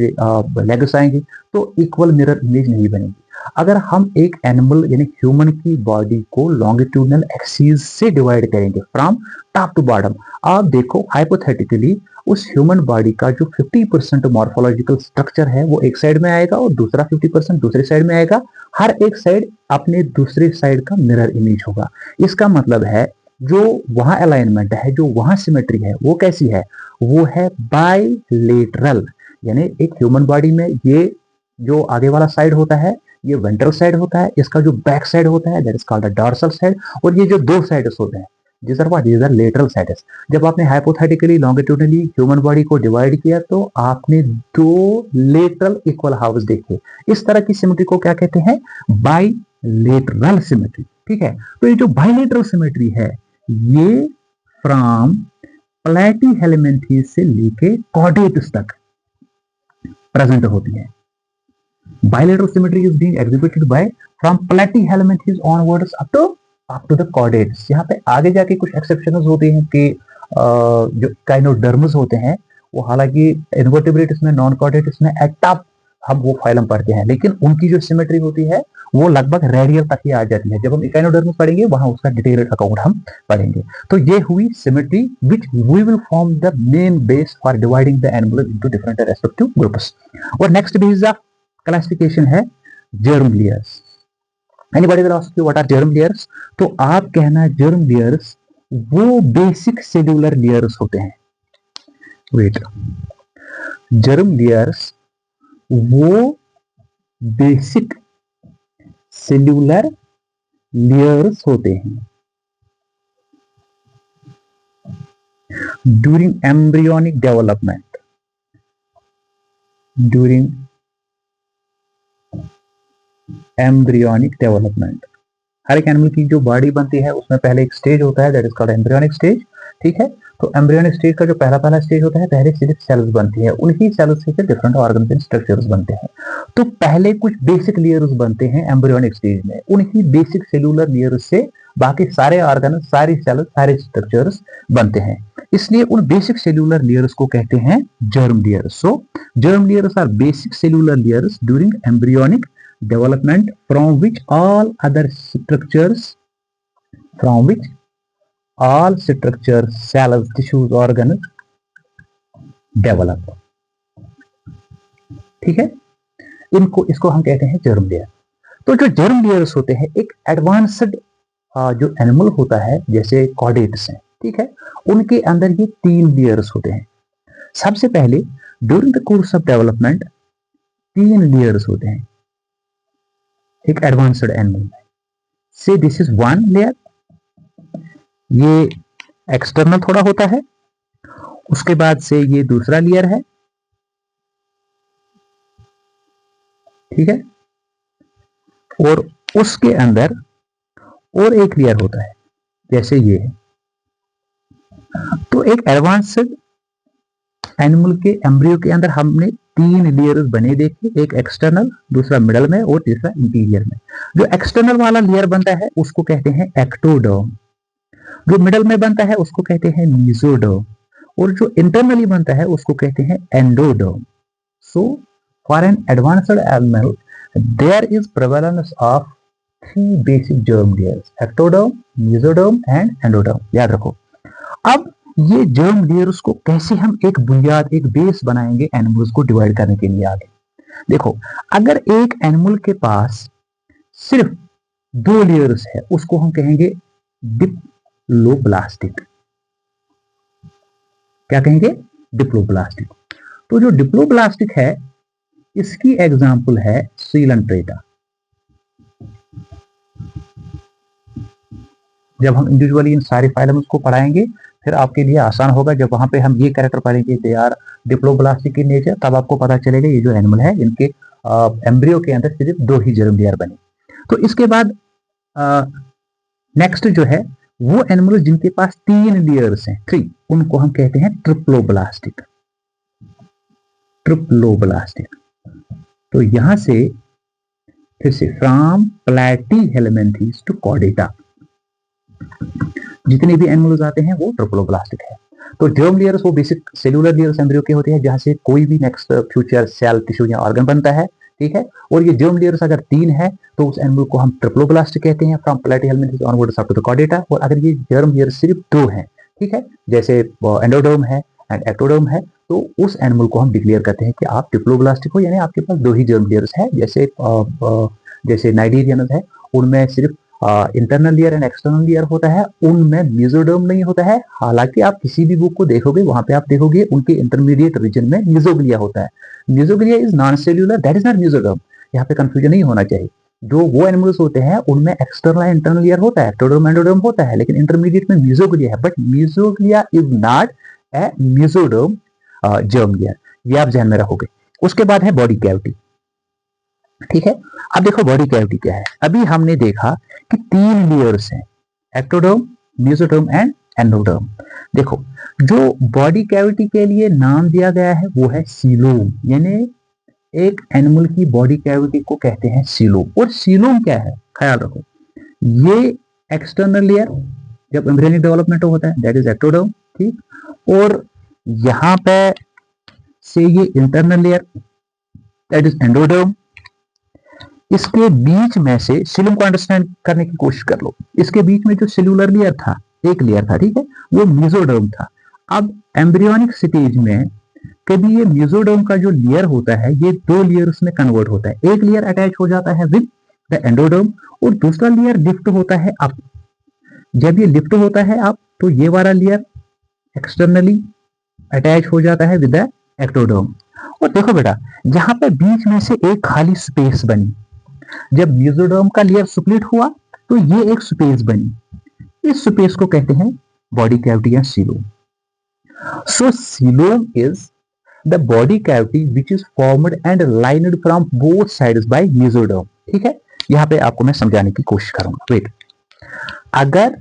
लेग्स आएंगे, तो इक्वल मिरर इमेज नहीं बनेगी। अगर हम एक एनिमल यानी ह्यूमन की बॉडी को लॉन्गिट्यूडनल एक्सिस से डिवाइड करेंगे फ्रॉम टॉप टू बॉटम, आप देखो हाइपोथेटिकली उस ह्यूमन बॉडी का जो 50% मॉर्फोलॉजिकल स्ट्रक्चर है वो एक साइड में आएगा और दूसरा 50% दूसरी साइड में आएगा। हर एक साइड अपने दूसरे साइड का मिरर इमेज होगा। इसका मतलब है जो वहां अलाइनमेंट है, जो वहां सिमेट्री है, वो कैसी है, वो है बाइलेटरल। यानी एक ह्यूमन बॉडी में ये जो आगे वाला साइड होता है ये वेंट्रल साइड होता है, इसका जो बैक साइड होता है that is called dorsal side, और ये जो दो साइड्स होते हैं these are लेटरल साइड्स। जब आपने हाइपोथेटिकली लॉन्गिट्यूडनली ह्यूमन बॉडी को डिवाइड किया तो आपने दो लेटरल इक्वल हाउस देखे। इस तरह की सिमेट्री को क्या कहते हैं, बाइलेटरल सिमेट्री, ठीक है। तो ये जो बाइलेटरल सिमेट्री है ये फ्रॉम प्लैटीहेलमिन्थेस से लेके कॉर्डेट्स तक प्रेजेंट होती है। Bilateral symmetry is being exhibited by from platyhelminthes onwards up to the chordates। यहाँ पे आगे जाके कुछ एक्सेप्शंस होते हैं कि जो काइनोडर्म्स होते हैं वो हालांकि इन्वर्टिब्रेट्स में, नॉन कॉर्डेट्स में एट टॉप हम वो फाइलम पढ़ते हैं, लेकिन उनकी जो सिमेट्री होती है वो लगभग रेडियल तक ही आ जाती है। जब हम इकाइनोडर्म्स पढ़ेंगे वहां उसका डिटेल्ड अकाउंट हम पढ़ेंगे। तो ये हुई symmetry which we will form the main base for dividing the animal into different respective groups. और नेक्स्ट बेस ऑफ क्लासिफिकेशन है germ layers. Anybody will ask you what are germ layers, तो आप कहना जर्म लेयर्स वो basic cellular layers होते हैं। Wait, germ layers वो basic cellular layers होते हैं during embryonic development. During embryonic development हर एक एनिमल की जो बॉडी बनती है उसमें पहले एक स्टेज होता है that is called embryonic stage, ठीक है। तो एम्ब्रियोनिक स्टेज का जो पहला स्टेज होता है, पहले सिर्फ सेल्स बनती है, उन्हीं सेल्स से डिफरेंट ऑर्गन्स एंड स्ट्रक्चर्स बनते हैं। तो पहले कुछ बेसिक लेयर्स बनते हैं एम्ब्रियोनिक स्टेज में, उन्हीं बेसिक सेलुलर लेयर्स से बाकी सारे ऑर्गन, सारी सेल, सारे स्ट्रक्चर्स बनते हैं। इसलिए उन बेसिक सेल्यूलर लेयर्स को कहते हैं germ layers. So germ layers are basic cellular layers during embryonic development from which all structures, cells, tissues, organs develop। ठीक है, इसको हम कहते हैं जर्म लेयर। तो जो जर्म लेयर्स होते हैं, एक एडवांस्ड जो एनिमल होता है जैसे कॉर्डेट्स हैं, ठीक है, उनके अंदर ये 3 लेयर्स होते हैं। सबसे पहले during the course of development 3 layers होते हैं एक एडवांस्ड एनिमल में। से दिस इज 1 लेयर, ये एक्सटर्नल थोड़ा होता है। उसके बाद से ये दूसरा लेयर है, ठीक है, और उसके अंदर और एक लेयर होता है जैसे ये है। तो एक एडवांस्ड एनिमल के एम्ब्रियो के अंदर हमने 3 लेयर्स बने देखे, एक एक्सटर्नल, दूसरा मिडल में और तीसरा इंटीरियर में। जो एक्सटर्नल वाला लेयर बनता है उसको कहते हैं एक्टोडर्म, जो मिडल में बनता है उसको कहते हैं मेसोडर्म, और जो इंटरनली बनता है उसको कहते हैं endoderm. So for an advanced animal there is prevalence of 3 basic germ layers, ectoderm, mesoderm and endoderm. याद रखो। अब ये जर्म लेयर्स को कैसे हम एक बुनियाद, एक बेस बनाएंगे एनिमल्स को डिवाइड करने के लिए आगे। देखो, अगर एक एनिमल के पास सिर्फ 2 लेयर्स है उसको हम कहेंगे डिप्लोब्लास्टिक। क्या कहेंगे? डिप्लोब्लास्टिक। तो जो डिप्लोब्लास्टिक है इसकी एग्जांपल है सीलंट्रेटा। जब हम इंडिविजुअली इन सारे फाइलम्स को पढ़ाएंगे फिर आपके लिए आसान होगा। जब वहां पे हम ये कैरेक्टर पढ़ेंगे they are diploblastic in nature, तब आपको पता चलेगा ये जो एनिमल है इनके एम्ब्रियो के अंदर सिर्फ 2 ही जर्म लेयर बने। तो इसके बाद नेक्स्ट जो है वो एनिमल जिनके पास 3 लेयर्स हैं, 3, उनको हम कहते हैं ट्रिप्लोब्लास्टिक। ट्रिप्लोब्लास्टिक। तो यहां से फिर से फ्रॉम प्लैटीहेल्मिन्थेस टू कॉर्डेटा जितने भी एनिमल्स आते हैं वो ट्रिप्लोब्लास्टिक है। तो जर्म लेयर्स वो बेसिक सेलुलर लेयर्स एम्ब्रियो के होते हैं जहां से कोई भी नेक्स्ट फ्यूचर सेल, टिश्यू या ऑर्गन बनता है, ठीक है। और ये जर्म लेयर्स अगर 3 है तो उस एनिमल को हम ट्रिप्लोब्लास्टिक कहते हैं from Platyhelminthes onwards up to the Chordata. और अगर ये जर्म लेयर सिर्फ 2 है, ठीक है, जैसे एंडोडर्म है एंड एक्टोडर्म है, तो उस एनिमल को हम डिक्लेयर करते हैं कि आप डिप्लोब्लास्टिक हो, यानी आपके पास 2 ही जर्म लेयर्स है। जैसे नाइजीरियंस है उनमें सिर्फ internal layer and external layer होता है, उनमें मेसोडर्म नहीं होता है। हालांकि आप किसी भी बुक को देखोगे वहां पे आप देखोगे उनके इंटरमीडिएट रीजन में मेसोग्लिया होता है। Mesoglea is non cellular, that is not mesoderm. यहाँ पे कंफ्यूजन नहीं होना चाहिए। जो वो एनिमल्स होते हैं उनमें एक्सटर्नल एंड इंटरनल लेयर होता है, एक्टोडर्म एंडोडर्म होता है, लेकिन इंटरमीडिएट में मेसोग्लिया है। But mesoglea is not a mesoderm germ layer, ये आप ध्यान में रखोगे। उसके बाद है बॉडी कैविटी, ठीक है। अब देखो बॉडी कैविटी क्या है। अभी हमने देखा कि 3 लेयर्स हैं, एक्टोडर्म, मेसोडर्म एंड एंडोडर्म। देखो जो बॉडी कैविटी के लिए नाम दिया गया है वो है सीलोम, यानी एक एनिमल की बॉडी कैविटी को कहते हैं सीलोम। और सीलोम क्या है, ख्याल रखो, ये एक्सटर्नल लेयर जब एम्ब्रियोनिक डेवलपमेंट होता है दैट इज एक्टोडर्म, ठीक, और यहां पे से ये internal layer that is endoderm. इसके बीच में से सीलोम को अंडरस्टैंड करने की कोशिश कर लो। इसके बीच में जो सेलुलर लेयर था, एक लेयर था, ठीक है, वो मेसोडर्म था। अब एम्ब्रियोनिक स्टेज में कभी ये मेसोडर्म का जो लेयर होता है ये 2 लेयर्स में कन्वर्ट होता है। एक लेयर अटैच हो जाता है विद द एंडोडर्म और दूसरा लेयर लिफ्ट होता है अप। जब ये लिफ्ट होता है अप तो ये वाला लेयर एक्सटर्नली अटैच हो जाता है विद द एक्टोडर्म। और देखो बेटा, यहाँ पे बीच में से एक खाली स्पेस बनी। जब मेसोडर्म का लेयर स्प्लिट हुआ तो ये एक स्पेस बनी। इस स्पेस को कहते हैं बॉडी कैविटी या coelom. So coelom is the body cavity which is formed and lined from both sides by mesoderm, ठीक है। यहाँ पे आपको मैं समझाने की कोशिश करूंगा। वेट, अगर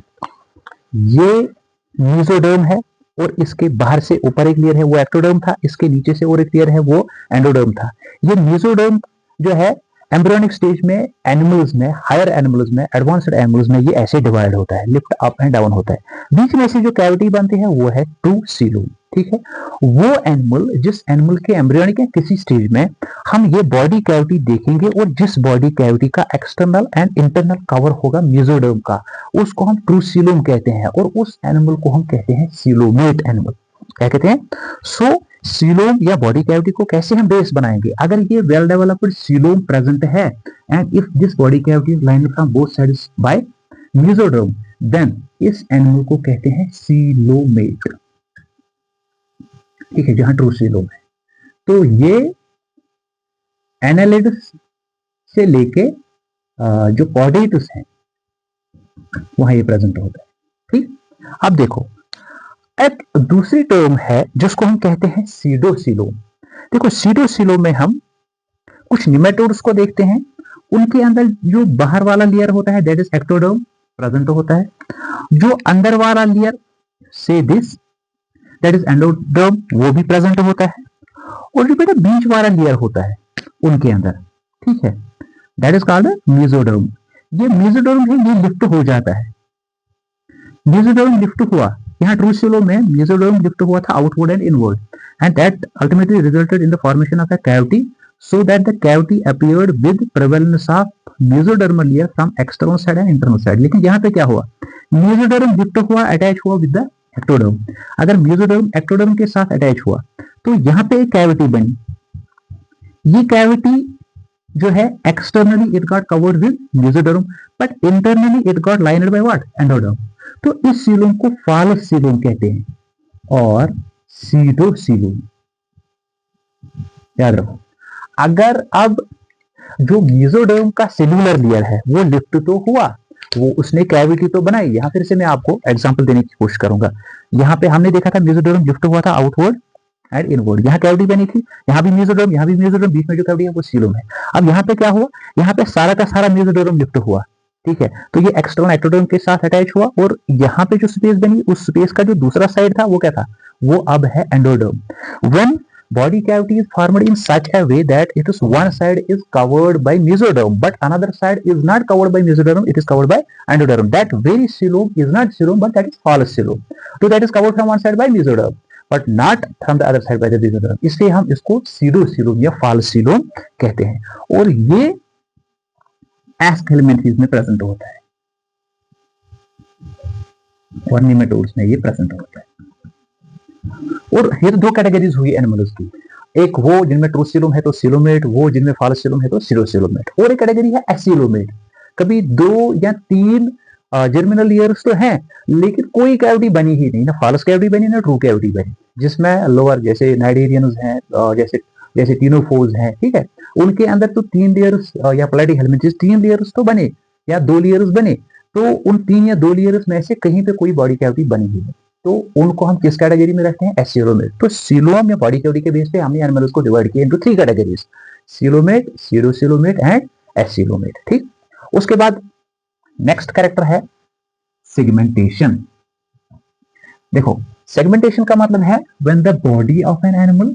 ये मेसोडर्म है और इसके बाहर से ऊपर एक लेयर है वो एक्टोडर्म था, इसके नीचे से और एक लेयर है वो एंडोडर्म था। ये मेसोडर्म जो है एम्ब्रियोनिक स्टेज में एनिमल्स में, हायर एनिमल्स में, एडवांस्ड एनिमल्स में ये ऐसे डिवाइड होता है, लिफ्ट अप एंड डाउन होता है। बीच में से जो कैविटी बनती है वो है ट्रू सीलोम। ठीक है, वो एनिमल, जिस एनिमल के एम्ब्रियोनिक या किसी स्टेज में हम ये बॉडी कैविटी देखेंगे और जिस बॉडी कैविटी का एक्सटर्नल एंड इंटरनल कवर होगा मेसोडर्म का, उसको हम ट्रू सीलोम कहते हैं और उस एनिमल को हम कहते हैं सीलोमेट एनिमल। क्या कहते हैं? सो सीलोम या बॉडी कैविटी को कैसे हम बेस बनाएंगे? अगर ये वेल डेवलप्ड सीलोम प्रेजेंट है and if this body cavity is lined from both sides by mesoderm, then इस एनिमल को कहते हैं सीलोमेट। ठीक है, जहां ट्रू सीलोम है। तो ये एनालिड्स से लेके जो कॉर्डेटस है वहां ये प्रेजेंट होता है। ठीक, अब देखो एक दूसरी टर्म है जिसको हम कहते हैं सीडोसीलोम। देखो सीडोसीलोम में हम कुछ निमेटोड्स को देखते हैं, उनके अंदर जो बाहर वाला लेयर होता है दैट इज एक्टोडर्म प्रेजेंट होता है, जो अंदर वाला लेयर से दिस दैट इज एंडोडर्म वो भी प्रेजेंट होता है, और जो बेटा बीच वाला लेयर होता है उनके अंदर, ठीक है, दैट इज कॉल्ड मेसोडर्म। ये मेसोडर्म है, ये लिफ्ट हो जाता है। मेसोडर्म लिफ्ट हुआ, यहाँ ट्रू सीलोम में मेसोडर्म लिफ्ट हुआ था outward and inward, and that ultimately resulted in the formation of a cavity, so that the cavity appeared with prevalence of mesodermal layer from external side and internal side। लेकिन यहाँ पे क्या हुआ, mesoderm lift हुआ, attach हुआ with the ectoderm. अगर mesoderm ectoderm के साथ अटैच हुआ तो यहाँ पे एक कैविटी बनी, ये कैविटी जो है externally it got covered with mesoderm but internally it got lined by what, endoderm. तो इस सीलोम को फॉल्स सीलोम कहते हैं और सीडोसीलोम। याद रखो, अगर अब जो मेसोडर्म का सेल्यूलर लेयर है वो लिफ्ट तो हुआ, वो उसने कैविटी तो बनाई। यहां फिर से मैं आपको एग्जांपल देने की कोशिश करूंगा। यहाँ पे हमने देखा था मेसोडर्म लिफ्ट हुआ था आउटवर्ड एंड इनवर्ड, यहाँ कैविटी बनी थी, यहाँ भी मेसोडर्म, यहाँ भी मेसोडर्म, बीच में जो कैविटी है वो सीलोम है। अब यहाँ पे क्या हुआ, यहाँ पे सारा का सारा मेसोडर्म लिफ्ट हुआ, ठीक है, तो ये एक्सटर्नल एक्टोडर्म के साथ अटैच हुआ, और यहाँ पे जो स्पेस बनी उस स्पेस का जो दूसरा साइड था वो क्या था, वो अब है endoderm. When body cavity is formed in such a way that it is one side is covered by mesoderm but another side is not covered by mesoderm, it is covered by endoderm, that very coelom is not coelom but that is false coelom, so that is covered from one side by mesoderm but not from the other side by the mesoderm, इसलिए हम इसको pseudocoelom या false coelom कहते हैं, और ये एस्केलेमेंथीज में present होता है और निमेटोड्स में ये प्रेजेंट होता है। और ये तो दो कैटेगरीज हुई एनिमल्स की, एक वो जिनमें ट्रू सीलोम है तो सीलोमेट, वो जिनमें फॉल्स सीलोम है तो सीडोसीलोमेट, और एक कैटेगरी है एसीलोमेट। कभी 2 या 3 जर्मिनल लेयर्स तो हैं लेकिन कोई कैविटी बनी ही नहीं, ना फॉल्स कैविटी बनी ना ट्रू कैविटी बनी, जिसमें लोअर जैसे नाइडेरियंस हैं, जैसे जैसे टीनोफोर्स हैं, ठीक है, उनके अंदर तो 3 लेयर्स या प्लेटिहेल्मिंथेस 3 लेयर्स तो बने या 2 लेयर्स बने, तो उन 3 या 2 लेयर्स में से कहीं पे कोई बॉडी कैविटी बनी ही नहीं, तो उनको हम किस कैटेगरी में रखते हैं, एसीलोमेट। तो सीलोम या बॉडी कैविटी के बेस पे हमने एनिमल्स को डिवाइड किया इनटू 3 कैटेगरीज, सीलोमेट, सीडोसीलोमेट एंड एसीलोमेट। ठीक, उसके बाद नेक्स्ट कैरेक्टर है सेगमेंटेशन। देखो सेगमेंटेशन का मतलब है when the body of N animal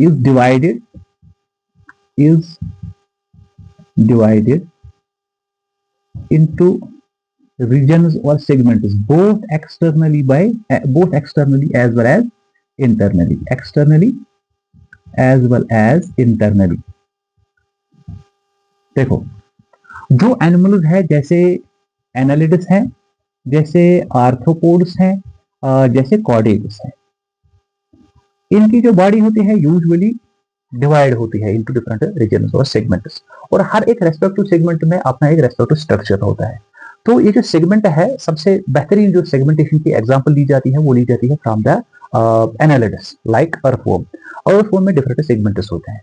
is divided into regions or segments both externally as well as internally। देखो जो एनिमल्स है जैसे एनालिड्स हैं, जैसे आर्थ्रोपोड्स हैं, जैसे कॉर्डेट्स हैं, इनकी जो बॉडी होती है यूजुअली डिवाइड होती है इनटू डिफरेंट रीजन्स और सेगमेंट्स, और हर एक रेस्पेक्टिव सेगमेंट में अपना एक रेस्पेक्टिव स्ट्रक्चर होता है। तो ये जो सेगमेंट है, सबसे बेहतरीन जो सेगमेंटेशन की एग्जांपल ली जाती है वो ली जाती है from the annelids like earthworm. Earthworm में डिफरेंट सेगमेंट्स होते हैं,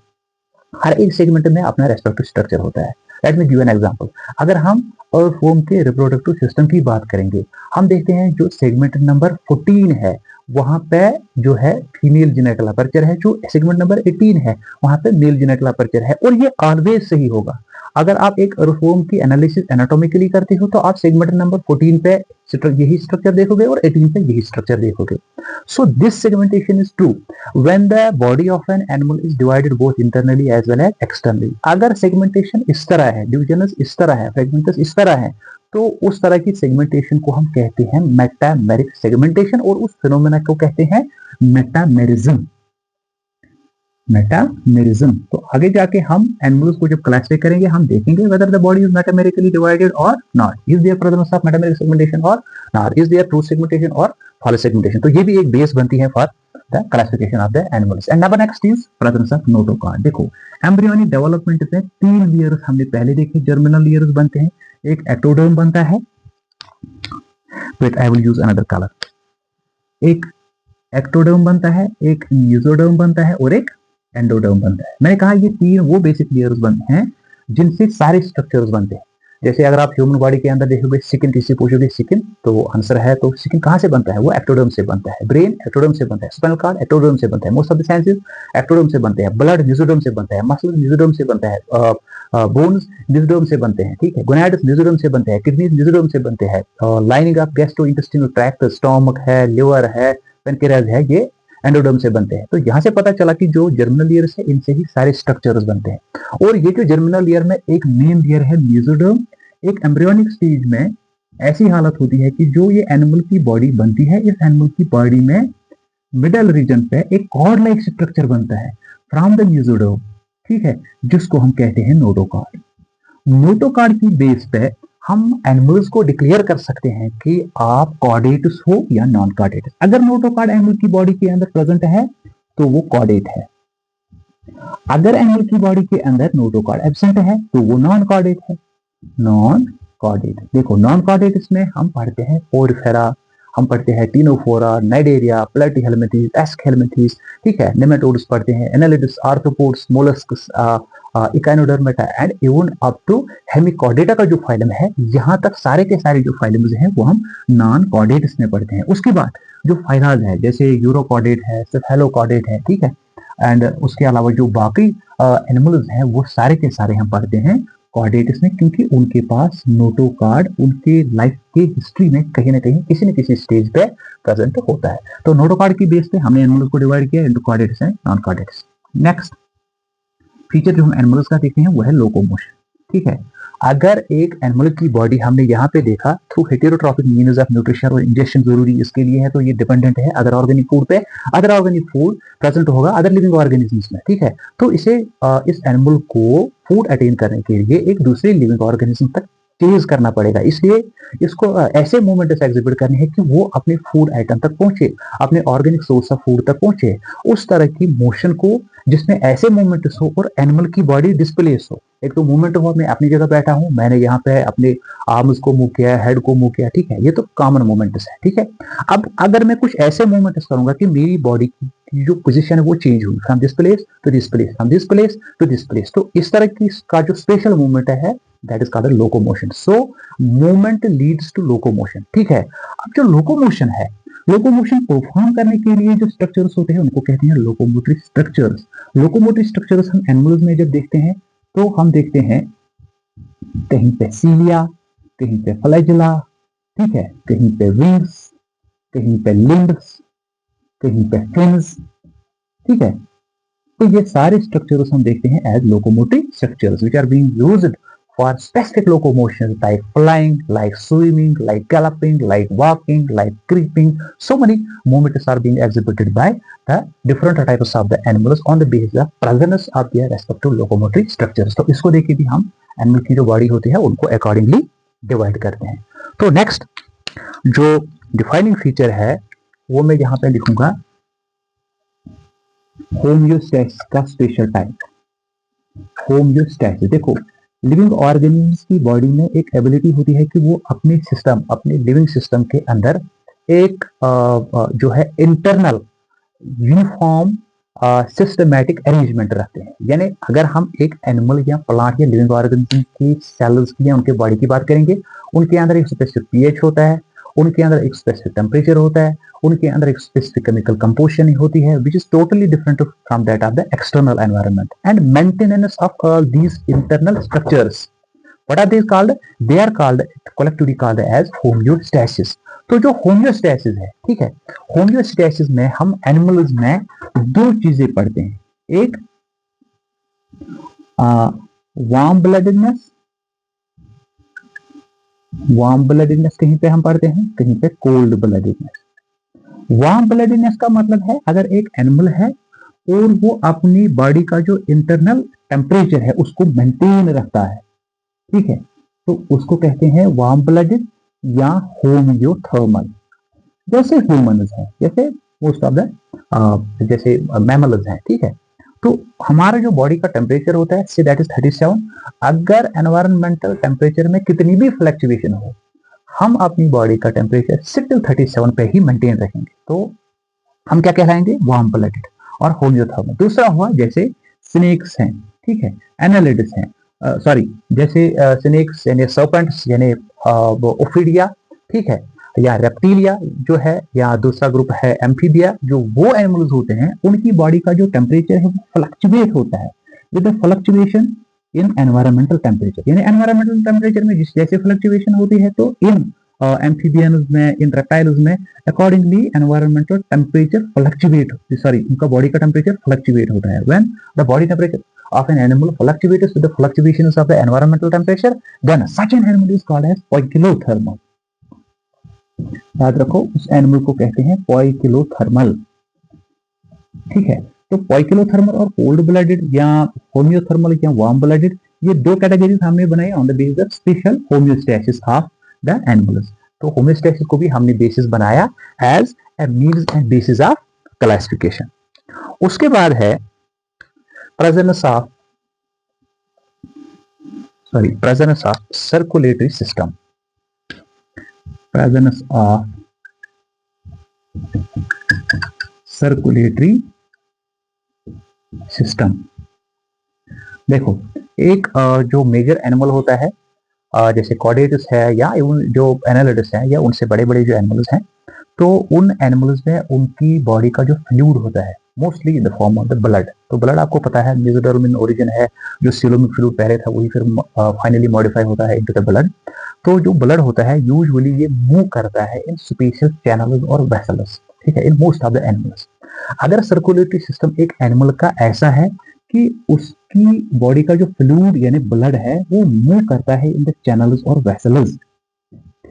हर एक सेगमेंट में अपना रेस्पेक्टिव स्ट्रक्चर होता है। Let me give an example. अगर हम अर्थवॉर्म के रिप्रोडक्टिव सिस्टम की बात करेंगे, हम देखते हैं जो सेगमेंट नंबर 14 है वहां पे जो है फीमेल जेनेटल अपर्चर है, जो सेगमेंट नंबर 18 है वहां पे मेल जेनेटल अपर्चर है, और ये ऑलवेज सही होगा। अगर आप एक अर्थवॉर्म की एनालिसिस एनाटॉमिकली करते हो तो आप सेगमेंट नंबर 14 पे यही स्ट्रक्चर देखोगे और 18 पे यही स्ट्रक्चर देखोगे. So this segmentation is true when the body of an animal is divided both internally as well as externally. अगर segmentation इस तरह है, divisions इस तरह है, fragments इस तरह है, तो उस तरह की सेगमेंटेशन को हम कहते हैं मेटामेरिक सेगमेंटेशन और उस फिनोमेना को कहते हैं मेटामेरिज्म. मेटामेरिज्म. तो आगे जाके हम एनिमल्स को जब क्लासिफाई करेंगे हम देखेंगे whether the body is metamerically divided or not, is there presence of metameric segmentation or not, is there true segmentation or false segmentation. तो ये भी एक बेस बनती है for the classification of the animals. And number next is presence of notochord. देखो embryonic development में 3 layers हमने पहले देखे, जर्मिनल लेयर्स बनते हैं, एक एक्टोडर्म बनता है, wait I will use another colour, एक एक्टोडर्म बनता है, एक मेसोडर्म बनता है और एक एंडोडर्म बनता है. मैंने कहा ये 3 वो बेसिक लेयर्स बनते हैं जिनसे सारे स्ट्रक्चर्स बनते हैं. जैसे अगर आप ह्यूमन बॉडी के अंदर देखोगे स्किन, किसी पूछोगे स्किन तो आंसर है, तो स्किन कहां से बनता है, वो एक्टोडर्म से बनता है. ब्रेन एक्टोडर्म से बनता है, स्पाइनल कॉर्ड एक्टोडर्म से बनता है, most of the senses ectoderm से बनते हैं, ब्लड मेसोडर्म से बनता है, मसल मेसोडर्म से बनता है, बोन्स मेसोडर्म से बनते हैं, ठीक है, गोनाड्स मेसोडर्म से बनते हैं, किडनीज मेसोडर्म से बनते हैं, lining of gastrointestinal tract, stomach है, लिवर है, पेनक्रियाज है, ये एंडोडर्म से बनते हैं. तो यहां से पता चला कि जो जर्मिनल लेयर्स है इनसे ही सारे स्ट्रक्चर्स बनते हैं. और ये जो जर्मिनल लेयर में एक मेन लेयर है मेसोडर्म. एक एम्ब्रियोनिक स्टेज में ऐसी हालत होती है कि जो ये एनिमल की बॉडी बनती है, इस एनिमल की बॉडी में मिडल रीजन पे एक कॉर्ड लाइक स्ट्रक्चर बनता है फ्रॉम द मेसोडर्म, ठीक है, जिसको हम कहते हैं नोटोकॉर्ड. नोटोकॉर्ड की बेस पे हम एनिमल्स को डिक्लेयर कर सकते हैं कि आप कॉर्डेट्स हो या नॉन कॉर्डेट्स. अगर नोटोकॉर्ड एनिमल की बॉडी के अंदर प्रेजेंट है तो वो कॉर्डेट है. अगर एनिमल की बॉडी के अंदर नोटोकॉर्ड एब्सेंट है तो वो नॉन कॉर्डेट है. Non chordate. देखो नॉन कॉर्डेट इसमें हम पढ़ते हैं पोरिफेरा, हम पढ़ते हैं टीनोफोरा, नाइडेरिया, प्लेटीहेल्मिंथेस, एस्कहेल्मिंथेस, ठीक है, नेमेटोड्स पढ़ते हैं, annelids, arthropods, molluscs, echinodermata and even up to hemichordata का जो फाइलम है, यहाँ तक सारे के सारे जो फाइलम्स हैं वो हम नॉन कॉर्डेट्स में पढ़ते हैं. उसके बाद जो फाइलाज है जैसे यूरोकॉर्डेट है, सेफेलोकॉर्डेट है, ठीक है, एंड उसके अलावा जो बाकी एनिमल्स हैं वो सारे के सारे हम पढ़ते हैं कॉर्डेट्स में, क्योंकि उनके पास नोटोकॉर्ड उनके लाइफ के हिस्ट्री में कहीं ना कहीं किसी न किसी स्टेज पे प्रेजेंट होता है. तो नोटोकॉर्ड की बेस पे हमने एनिमल्स को डिवाइड किया into chordates and non chordates. Next feature जो हम एनिमल्स का देखते हैं वो है लोकोमोशन, ठीक है. अगर एक एनिमल की बॉडी हमने यहाँ पे देखा through heterotrophic means of nutrition और इंजेक्शन जरूरी इसके लिए है, तो ये डिपेंडेंट है अदर ऑर्गेनिक फूड पे. अदर ऑर्गेनिक फूड प्रेजेंट होगा अदर लिविंग ऑर्गेनिजम्स में, ठीक है. तो इसे इस एनिमल को फूड अटेन करने के लिए एक दूसरे लिविंग ऑर्गेनिज्म तक चेज करना पड़ेगा. इसलिए इसको ऐसे मूवमेंट से एग्जिबिट करने हैं कि वो अपने फूड आइटम तक पहुंचे, अपने ऑर्गेनिक सोर्स ऑफ फूड तक पहुंचे. उस तरह की मोशन को जिसमें ऐसे मूवमेंट्स हो और एनिमल की बॉडी डिस्प्लेस हो. एक तो मूवमेंट हो, मैं अपनी जगह बैठा हूं, मैंने यहाँ पे अपने आर्म्स को मूव किया, हेड को मूव किया, ठीक है, ये तो कॉमन मूवमेंट्स है, ठीक है. अब अगर मैं कुछ ऐसे मूवमेंट्स करूंगा कि मेरी बॉडी की जो पोजीशन है वो चेंज हुई from this place to this place, from this place to this place, तो इस तरह की का जो स्पेशल मूवमेंट है that is called locomotion. So movement leads to locomotion, ठीक है. अब जो लोकोमोशन है, लोकोमोशन परफॉर्म करने के लिए जो स्ट्रक्चर्स होते हैं उनको कहते हैं लोकोमोटरी स्ट्रक्चर्स. लोकोमोटरी स्ट्रक्चर्स हम एनिमल्स में जब देखते हैं तो हम देखते हैं कहीं पे सीलिया, कहीं पे फ्लैजिला, ठीक है, कहीं पे विंग्स, कहीं पे लिम्ब्स, कहीं पे फिन्स, ठीक है. तो ये सारे स्ट्रक्चर्स हम देखते हैं as locomotory structures which are being used for specific locomotion like flying, like swimming, like galloping, like walking, like creeping. So many movements are being exhibited by the different types of the animals on the basis of presence of their respective locomotory structures. तो इसको देख के भी हम animal की जो body होती है उनको अकॉर्डिंगली डिवाइड करते हैं. तो नेक्स्ट जो डिफाइनिंग फीचर है वो मैं यहाँ पे लिखूंगा होमियोस्टैसिस का स्पेशल टाइप. होमियोस्टैसिस, देखो लिविंग ऑर्गेनिज्म की बॉडी में एक एबिलिटी होती है कि वो अपने सिस्टम, अपने लिविंग सिस्टम के अंदर एक जो है इंटरनल यूनिफॉर्म सिस्टमैटिक अरेंजमेंट रखते हैं. यानी अगर हम एक एनिमल या प्लांट या लिविंग ऑर्गेनिज्म की सेल्स की या उनके बॉडी की बात करेंगे, उनके अंदर एक स्पेसिफिक पीएच होता है, उनके अंदर एक स्पेसिफिक टेम्परेचर होता है, उनके अंदर एक स्पेसिफिक केमिकल कंपोजिशन होती है which is totally different from that of the external environment and maintenance of all these internal structures, what are they called, they are called collectively called as homeostasis. तो जो homeostasis है, ठीक है, homeostasis में हम animals में दो चीजें पढ़ते हैं, एक वार्म ब्लडेडनेस, वार्म ब्लडेडनेस कहीं पे हम पढ़ते हैं, कहीं पे कोल्ड ब्लडेडनेस। वार्म ब्लडेडनेस का मतलब है अगर एक एनिमल है और वो अपनी बॉडी का जो इंटरनल टेम्परेचर है उसको मेंटेन रखता है, ठीक है, तो उसको कहते हैं वार्म ब्लडेड या होम्योथर्मल। जैसे ह्यूमंस हैं, जैसे मोस्ट ऑफ द जैसे मैमल्स हैं, ठीक है, तो हमारा जो बॉडी का टेम्परेचर होता है से दैट इज 37। अगर एनवायरमेंटल टेम्परेचर में कितनी भी फ्लक्चुएशन हो, हम अपनी बॉडी का टेम्परेचर सिर्फ 37 पे ही मेंटेन रखेंगे, तो हम क्या कहलाएंगे, वार्म ब्लडेड और होम्योथर्मल। दूसरा हुआ जैसे स्नेक्स हैं, ठीक है, एनालिड्स हैं, सॉरी जैसे स्नेक्स यानी सर्पेंट्स यानी ओफिडिया, ठीक है, या रेप्टिलिया जो है, या दूसरा ग्रुप है एम्फीबिया, जो वो एनिमल्स होते हैं उनकी बॉडी का जो टेम्परेचर है वो फ्लक्चुएट होता है with the fluctuation in environmental temperature, यानी एनवायरमेंटल टेम्परेचर में जिस जैसे फ्लक्चुएशन होती है तो इन एम्फीबियंस में, इन रेप्टाइल्स में accordingly environmental temperature fluctuate, sorry उनका बॉडी का टेम्परेचर फ्लक्चुएट होता है। When the body temperature of an animal fluctuates with the fluctuations of the environmental temperature, then such an animal is called as poikilothermal। याद रखो उस animal को कहते हैं पोइकिलोथर्मल, ठीक है। तो पोइकिलोथर्मल और कोल्ड ब्लडेड या होम्योथर्मल या वार्म ब्लडेड, ये दो कैटेगरीज हमने बनाई on the basis of special homeostasis of the animals. तो होम्योस्टैसिस को भी हमने बेसिस बनाया as a means and basis of classification. उसके बाद है presence of circulatory system, presence of circulatory system। देखो एक जो मेजर एनिमल होता है जैसे कॉर्डेटस है या जो एनालिडस है या उनसे बड़े बड़े जो एनिमल्स हैं, तो उन एनिमल्स में उनकी बॉडी का जो फ्लूइड होता है mostly in the form of the blood. तो ब्लड आपको पता है मेसोडर्म ओरिजिन है, जो सीलोमिक फ्लूइड पहले था वही फिर फाइनली मॉडिफाई होता है इनटू द ब्लड। तो जो ब्लड होता है यूजुअली ये मूव करता है इन स्पेशल चैनल्स और वेसल्स, ठीक है, in most of the animals. अगर सर्कुलेटरी सिस्टम एक एनिमल का ऐसा है कि उसकी बॉडी का जो फ्लूइड यानी ब्लड है वो मूव करता है इन द चैनल्स और वेसल्स,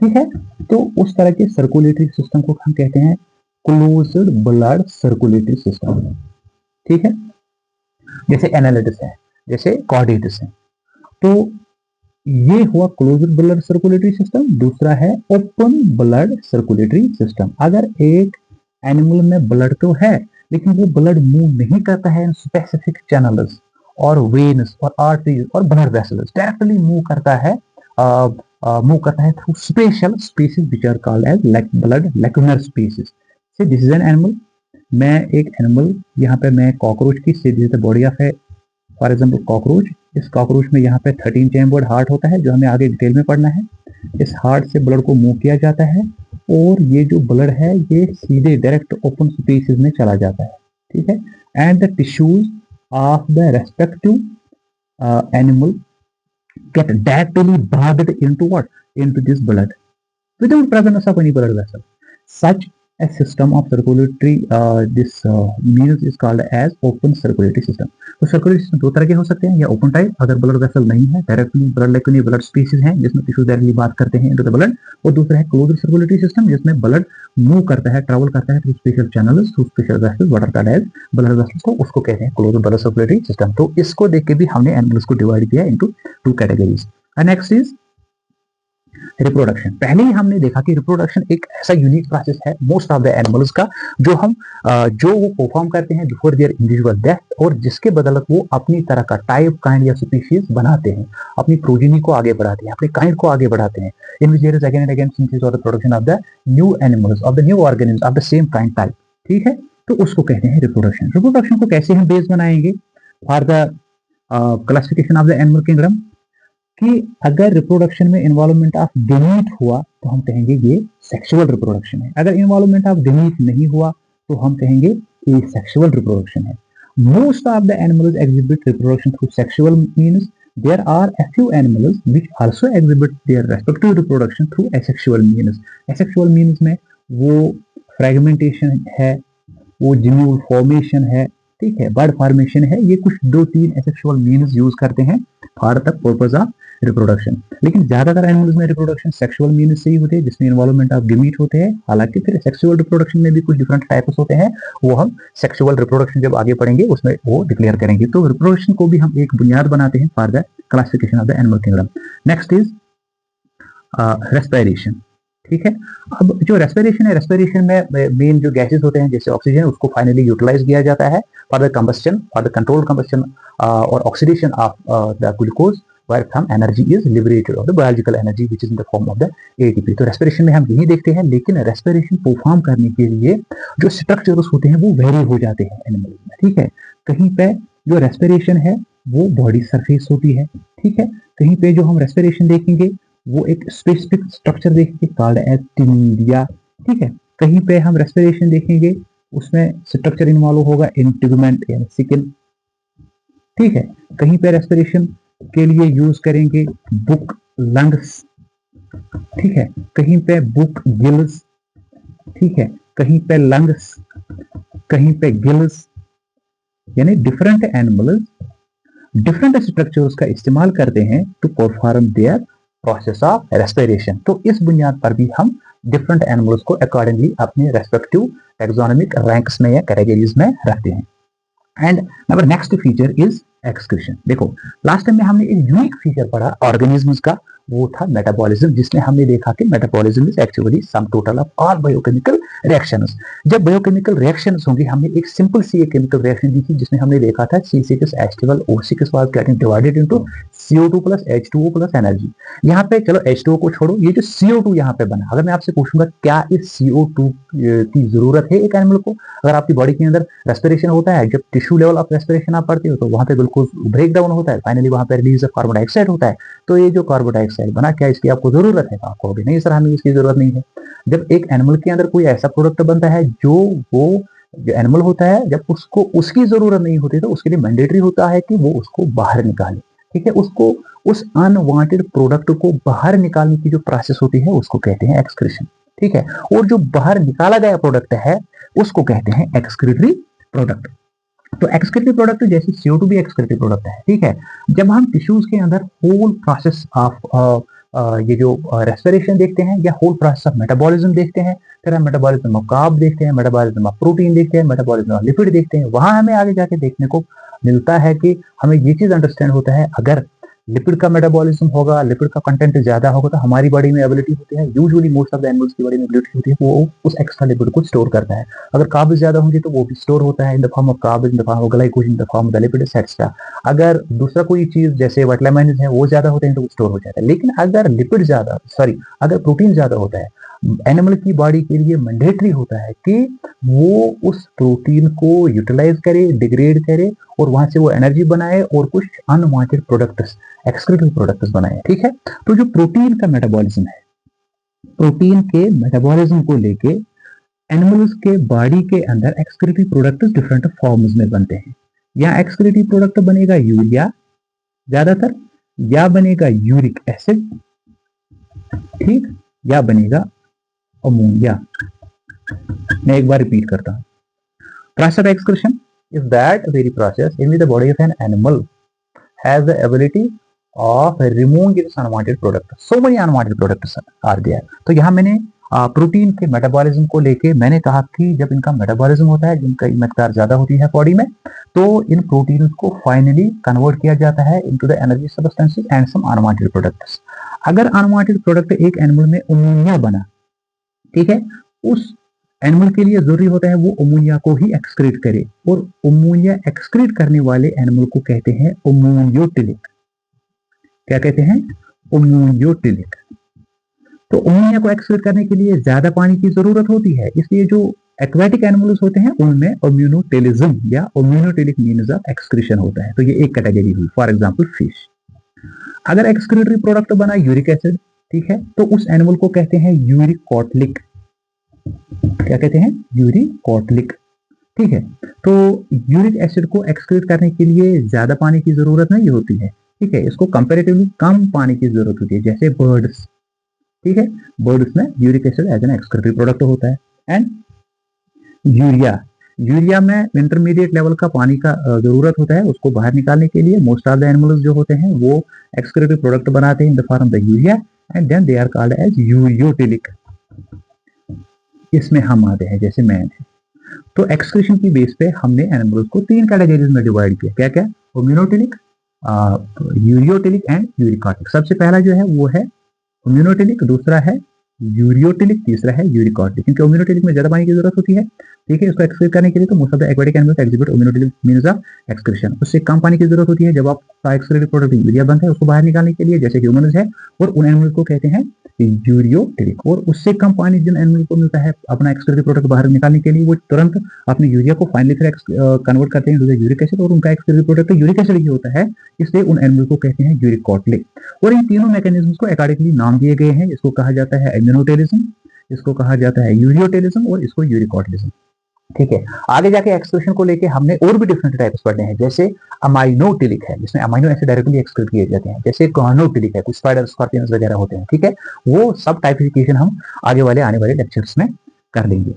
ठीक है, तो उस तरह के सर्कुलेटरी सिस्टम को हम कहते हैं क्लोज्ड ब्लड सर्कुलेटरी सिस्टम, ठीक है। जैसे एनालिडस है, जैसे कॉर्डेटस है, तो ये हुआ क्लोज्ड ब्लड सर्कुलेटरी सिस्टम। दूसरा है ओपन ब्लड सर्कुलेटरी सिस्टम। अगर एक एनिमल में ब्लड तो है लेकिन वो ब्लड मूव नहीं करता है इन स्पेसिफिक चैनल्स और वेन्स और आर्टरीज और ब्लड वेसल्स, डायरेक्टली मूव करता है through special spaces which are called as blood lacunar spaces. Say this is an animal, मैं एक एनिमल, यहाँ पे मैं कॉकरोच की say this the body of a for example cockroach. इस कॉकरोच में यहाँ पे 13 चैम्बर्ड हार्ट होता है जो हमें आगे डिटेल में पढ़ना है। इस हार्ट से ब्लड को मूव किया जाता है और ये जो ब्लड है ये सीधे डायरेक्ट ओपन स्पेसेस में चला जाता है, ठीक है, and the tissues of the respective animal get directly bathed into what? Into this blood without presence of any blood vessel. Such a system of circulatory means is called as open circulatory system. तो circulatory system दो तरह के हो सकते हैं, या open type अगर blood vessel नहीं है, directly blood lacunae blood species हैं जिसमें टिश्यू डायरेक्टली बात करते हैं into the blood, और दूसरा है closed circulatory system जिसमें blood मूव करता है, ट्रैवल करता है through special channels, through special vessels, what are called as blood vessels, तो उसको कहते हैं closed blood circulatory system। तो इसको देख के भी हमने एनिमल्स को डिवाइड किया into two categories। Next is reproduction. पहले ही हमने देखा कि रिप्रोडक्शन एक ऐसा यूनिक प्रोसेस है मोस्ट ऑफ द एनिमल्स का जो वो परफॉर्म करते हैं बिफोर देयर इंडिविजुअल डेथ, और जिसके बदौलत वो अपनी तरह का टाइप, काइंड या स्पीशीज बनाते हैं, अपनी प्रोजेनी को आगे बढ़ाते हैं, अपने काइंड को आगे बढ़ाते हैं। In which there is again and again synthesis और the production of the new animals, of the new organism of the same kind type, ठीक है, तो उसको कहते हैं रिप्रोडक्शन। रिप्रोडक्शन को कैसे हम बेस बनाएंगे for the classification of the animal kingdom, कि अगर रिप्रोडक्शन में इन्वॉल्वमेंट ऑफ गैमीट हुआ तो हम कहेंगे ये सेक्सुअल रिप्रोडक्शन है। अगर इन्वॉल्वमेंट ऑफ गमीट नहीं हुआ तो हम कहेंगे एसेक्सुअल रिप्रोडक्शन है। Most of the animals exhibit reproduction through sexual means, there are a few animals which also exhibit their respective reproduction through asexual means। asexual means में वो फ्रेगमेंटेशन है, वो जिम्यूल फॉर्मेशन है, ठीक है, बर्ड फॉर्मेशन है, ये कुछ 2-3 एसेक्सुअल मीन्स यूज करते हैं for the purpose of reproduction. लेकिन ज्यादातर एनिमल्स में रिप्रोडक्शन सेक्सुअल मीन्स से ही होते हैं, जिसमें इन्वॉल्वमेंट ऑफ गमीट होते हैं। हालांकि फिर सेक्सुअल रिप्रोडक्शन में भी कुछ डिफरेंट टाइप्स होते हैं, वो हम सेक्सुअल रिप्रोडक्शन जब आगे पढ़ेंगे उसमें वो डिक्लेयर करेंगे। तो रिप्रोडक्शन को भी हम एक बुनियाद बनाते हैं for the classification of the animal kingdom. Next is respiration, ठीक है। अब जो रेस्पिरेशन है, रेस्पिरेशन में मेन जो गैसेस होते हैं जैसे ऑक्सीजन, उसको फाइनली यूटिलाइज किया जाता है for the combustion, for the controlled combustion और oxidation of the glucose, where from energy is liberated or the biological energy which is in the form of the ATP। तो respiration में हम यही देखते हैं, लेकिन रेस्पिरेशन परफॉर्म करने के लिए जो स्ट्रक्चर्स होते हैं वो वेरी हो जाते हैं एनिमल्स में, ठीक है। कहीं पे जो रेस्पिरेशन है वो बॉडी सरफेस होती है, ठीक है। कहीं पे जो हम रेस्पिरेशन देखेंगे वो एक स्पेसिफिक स्ट्रक्चर देखेंगे कॉल्ड एज टिनिडिया, ठीक है। कहीं पे हम रेस्पिरेशन देखेंगे उसमें स्ट्रक्चर इन्वॉल्व होगा इंटीगुमेंट यानी सिकल, ठीक है। कहीं पे रेस्पिरेशन के लिए यूज करेंगे बुक लंग्स, ठीक है। कहीं पे बुक गिल्स, ठीक है। कहीं पे लंग्स, कहीं पे गिल्स, यानी डिफरेंट एनिमल्स डिफरेंट स्ट्रक्चर्स का इस्तेमाल करते हैं to perform their process of respiration. तो इस बुनियाद पर भी हम डिफरेंट एनिमल्स को अकॉर्डिंगली अपने रेस्पेक्टिव टैक्सोनॉमिक रैंक्स में या कैटेगरीज में रखते हैं। And number next feature is excretion. देखो लास्ट टाइम में हमने एक यूनिक फीचर पढ़ा ऑर्गेनिज्म्स का, वो था मेटाबॉलिज्म, जिसमें हमने देखा कि metabolism is actually sum total of all biochemical reactions. जब बायोकेमिकल रिएक्शंस होंगी, हमने एक सिंपल सी एक केमिकल रिएक्शन दी थी जिसमें हमने देखा था C6H12O6 was getting divided into CO2 plus H2O plus energy. यहाँ पे चलो H2O को छोड़ो, ये जो CO2 यहाँ पे बना, अगर मैं आपसे पूछूंगा क्या इस CO2 की जरूरत है एक एनिमल को? अगर आपकी बॉडी के अंदर रेस्पिरेशन होता है, जब टिश्यू लेवल ऑफ रेस्पिरेशन आप पढ़ते हो तो वहां पे ग्लूकोज ब्रेक डाउन होता है, फाइनली वहां पे रिलीज ऑफ कार्बन डाइऑक्साइड होता है। तो ये जो कार्बन डाइऑक्साइड बना, क्या इसकी आपको जरूरत है? आपको भी नहीं सर, हमें इसकी जरूरत नहीं है। जब एक एनिमल के अंदर कोई ऐसा प्रोडक्ट बनता है जो एनिमल होता है, जब उसको उसकी जरूरत नहीं होती तो उसके लिए मैंडेटरी होता है कि वो उसको बाहर निकाले, ठीक है। उसको उस अनवांटेड प्रोडक्ट को बाहर निकालने की जो प्रोसेस होती है उसको कहते हैं एक्सक्रीशन, ठीक है। और जो बाहर निकाला गया प्रोडक्ट है उसको कहते हैं एक्सक्रीटरी प्रोडक्ट। तो एक्सक्रीटरी प्रोडक्ट जैसे CO2 भी एक्सक्रीटरी प्रोडक्ट है, ठीक है। जब हम टिश्यूज के अंदर होल प्रोसेस ऑफ ये जो रेस्पिरेशन देखते हैं या होल प्रोसेस ऑफ मेटाबॉलिज्म देखते हैं, फिर हम मेटाबॉलिज्म ऑफ कार्ब देखते हैं, मेटाबॉलिज्म ऑफ प्रोटीन देखते हैं, मेटाबॉलिज्म ऑफ लिपिड देखते हैं, वहां हमें आगे जाके देखने को मिलता है कि हमें ये चीज अंडरस्टैंड होता है, अगर लिपिड का मेटाबॉलिज्म होगा, लिपिड का कंटेंट ज्यादा होगा तो हमारी बॉडी में एबिलिटी होती है, usually most of the animals की बॉडी में एबिलिटी होती है वो उस एक्स्ट्रा लिपिड को स्टोर करता है। अगर कार्ब्स ज्यादा होंगे तो वो भी स्टोर होता है इन the form of carbs, in the form of glycogen, in the form of the lipid etcetera. अगर दूसरा कोई चीज जैसे विटामिन्स है वो ज्यादा होते हैं तो वो स्टोर हो जाता है। लेकिन अगर लिपिड ज्यादा अगर प्रोटीन ज्यादा होता है, एनिमल की बॉडी के लिए मैंडेटरी होता है कि वो उस प्रोटीन को यूटिलाइज करे, डिग्रेड करे और वहां से वो एनर्जी बनाए और कुछ अनवांटेड प्रोडक्ट्स, एक्सक्रीटरी प्रोडक्ट्स बनाए, ठीक है। तो जो प्रोटीन का मेटाबॉलिज्म है, प्रोटीन के मेटाबॉलिज्म को लेके एनिमल्स के बॉडी के अंदर एक्सक्रीटरी प्रोडक्ट्स डिफरेंट फॉर्म्स में बनते हैं। या एक्सक्रीटरी प्रोडक्ट बनेगा यूरिया ज्यादातर, या बनेगा यूरिक एसिड, ठीक, या बनेगा अमोनिया। मैं एक बार रिपीट करता हूं, process of excretion is that very process in which the body of an animal has the ability of removing its unwanted product. So many unwanted products are there. तो यहाँ मैंने प्रोटीन के metabolism को लेके मैंने कहा कि जब इनका मेटाबॉलिज्म होता है, जिनका मकदार ज्यादा होती है बॉडी में, तो इन प्रोटीन को फाइनली कन्वर्ट किया जाता है into the energy substances and some unwanted products. अगर अनवांटेड प्रोडक्ट एक एनिमल में अमोनिया बना, ठीक है, उस एनिमल के लिए जरूरी होता है वो अमोनिया को ही एक्सक्रीट करे, और अमोनिया एक्सक्रीट करने वाले एनिमल को कहते हैं अमोनियोटिलिक। क्या कहते हैं? अमोनियोटिलिक। तो अमोनिया को एक्सक्रीट करने के लिए ज्यादा पानी की जरूरत होती है, इसलिए जो एक्वेटिक एनिमल्स होते हैं उनमें अम्यूनोटेलिज्म या अम्यूनोटेलिक मीन्स ऑफ एक्सक्रीशन होता है। तो ये एक कैटेगरी हुई, फॉर एग्जांपल फिश। अगर एक्सक्रीटरी प्रोडक्ट बना यूरिक एसिड, ठीक है, तो उस एनिमल को कहते हैं यूरिकोटलिक। क्या कहते हैं? यूरिकोटलिक। ठीक है, तो यूरिक एसिड को एक्सक्रीट करने के लिए ज्यादा पानी की जरूरत नहीं होती है। ठीक है, इसको कंपेरेटिवली कम पानी की जरूरत होती है, जैसे बर्ड्स। ठीक है, बर्ड्स में uric acid as an excretory product होता है। एंड यूरिया, यूरिया में इंटरमीडिएट लेवल का पानी का जरूरत होता है उसको बाहर निकालने के लिए। मोस्ट ऑफ द एनिमल्स जो होते हैं वो एक्सक्रीटरी प्रोडक्ट बनाते हैं in the form of the urea and then they are called as ureotelic. इसमें हम आते हैं जैसे मैन है। तो एक्सक्रीशन की बेस पे हमने एनिमल्स को 3 कैटेगरीज में डिवाइड किया। क्या क्या? होम्योनोटिलिक, यूरियोटिलिक एंड यूरिकोटिलिक। सबसे पहला जो है वो है होम्योनोटिलिक, दूसरा है यूरियोटिलिक, तीसरा है यूरिकोटिलिक। क्योंकि होम्योनोटिलिक में ज्यादा पानी की जरूरत होती है। ठीक है, इसको एक्सक्रीट करने के लिए तो most of the aquatic animals exhibit ammonotelic means of excretion. उससे कम पानी की जरूरत होती है जब आपका एक्सक्रीटेड प्रोडक्ट यूरिया बनता है उसको बाहर निकालने के लिए, जैसे ह्यूमन्स है, और उन एनिमल्स को कहते हैं यूरियोटिलिक। और उससे कम पानी जिन एनिमल को मिलता है अपना एक्सक्रीटेड प्रोडक्ट बाहर निकालने के लिए वो तुरंत अपने यूरिया को फाइनली फिर कन्वर्ट करते हैं यूरिक एसिड, और उनका एक्सक्रीटेड प्रोडक्ट यूरिक एसिड ही होता है, इसलिए उन एनिमल को कहते हैं यूरिकोटलिक। और इन तीनों मैकेनिज्म को अकॉर्डिंगली नाम दिए गए हैं। इसको कहा जाता है इम्यूनोटेलिज्म, इसको कहा जाता है यूरियोटेलिज्म और इसको यूरिकोटलिज्म। ठीक है, आगे जाके एक्सक्रीशन को लेके हमने और भी डिफरेंट टाइप्स पढ़ने हैं, जैसे अमाइनोटिलिक है जिसमें अमाइनो एसिड डायरेक्टली एक्सक्रीट किए जाते हैं, जैसे कॉर्नोटिलिक है, कुछ स्पाइडर स्कॉर्पियंस वगैरह होते हैं। ठीक है, वो सब टाइपिफिकेशन हम आगे वाले आने वाले लेक्चर्स में कर लेंगे।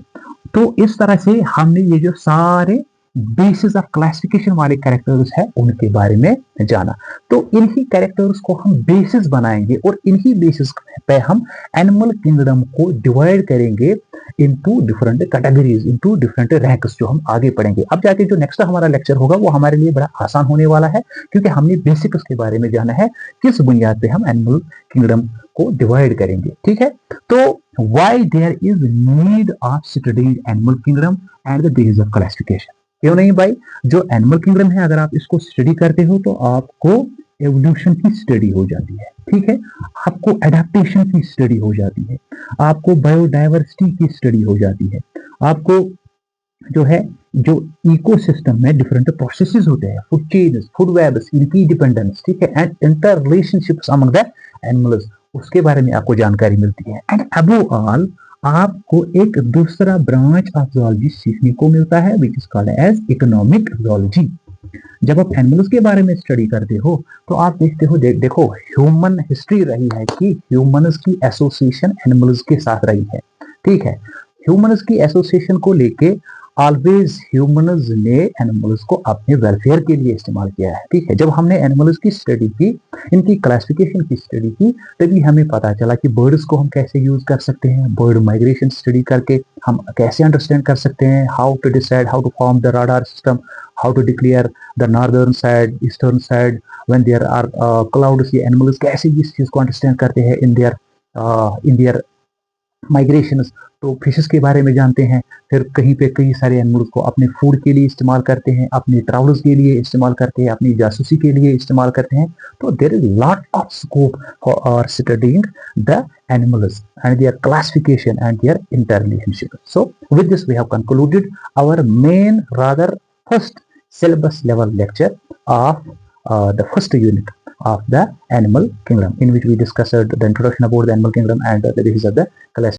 तो इस तरह से हमने ये जो सारे बेसिस ऑफ क्लासिफिकेशन वाले कैरेक्टर्स है उनके बारे में जाना। तो इन्हीं कैरेक्टर्स को हम बेसिस बनाएंगे और इन्हीं बेसिस पे हम एनिमल किंगडम को डिवाइड करेंगे into different categories, into different ranks, जो हम आगे पढ़ेंगे। अब जाके जो नेक्स्ट हमारा लेक्चर होगा वो हमारे लिए बड़ा आसान होने वाला है, क्योंकि हमने बेसिक्स के बारे में जाना है, किस बुनियाद पे हम एनिमल किंगडम को डिवाइड करेंगे। ठीक है, तो why there is need of studying animal kingdom and the basis of classification. क्यों नहीं भाई, जो एनिमल किंगडम है अगर आप इसको स्टडी करते हो तो आपको एवोल्यूशन की स्टडी हो जाती है। ठीक है, आपको एडेप्टेशन की स्टडी हो जाती है, आपको बायोडाइवर्सिटी की स्टडी हो जाती है, आपको जो है जो इकोसिस्टम में डिफरेंट प्रोसेसेस होते हैं, फूड चेन्स, फूड वेब्स, इनकी डिपेंडेंस, ठीक है, and inter relationships among the animals, उसके बारे में आपको जानकारी मिलती है। एंड अबव ऑल आपको एक दूसरा ब्रांच ऑफ ज़ूलॉजी सीखने को मिलता है which is called as economic zoology. जब आप एनिमल्स के बारे में स्टडी करते हो तो आप देखते हो देखो ह्यूमन हिस्ट्री रही है कि ह्यूमन्स की एसोसिएशन एनिमल्स के साथ रही है। ठीक है, ह्यूमन्स की एसोसिएशन को लेके ऑलवेज ह्यूमन्स ने एनिमल्स को अपने वेलफेयर के लिए इस्तेमाल किया है। ठीक है, जब हमने एनिमल्स की स्टडी की, इनकी क्लासिफिकेशन की स्टडी की, तभी हमें पता चला कि बर्ड्स को हम कैसे यूज कर सकते हैं। बर्ड माइग्रेशन स्टडी करके हम कैसे अंडरस्टैंड कर सकते हैं how to decide, how to form the radar system, how to declare the northern side, eastern side when there are clouds. ये एनिमल्स कैसे इस चीज को अंडरस्टैंड करते हैं इन देयर माइग्रेशंस। तो फिशेस के बारे में जानते हैं, फिर कहीं पे कई सारे एनिमल्स को अपने फूड के लिए इस्तेमाल करते हैं, अपने ट्रैवल्स के लिए इस्तेमाल करते हैं, अपनी जासूसी के लिए इस्तेमाल करते हैं। तो there is lot of scope for studying the animals and their classification and their interrelationship. So with this we have concluded our main rather first syllabus level lecture of the first unit of the animal kingdom, in which we discussed the introduction about the animal kingdom and the basis of the classification.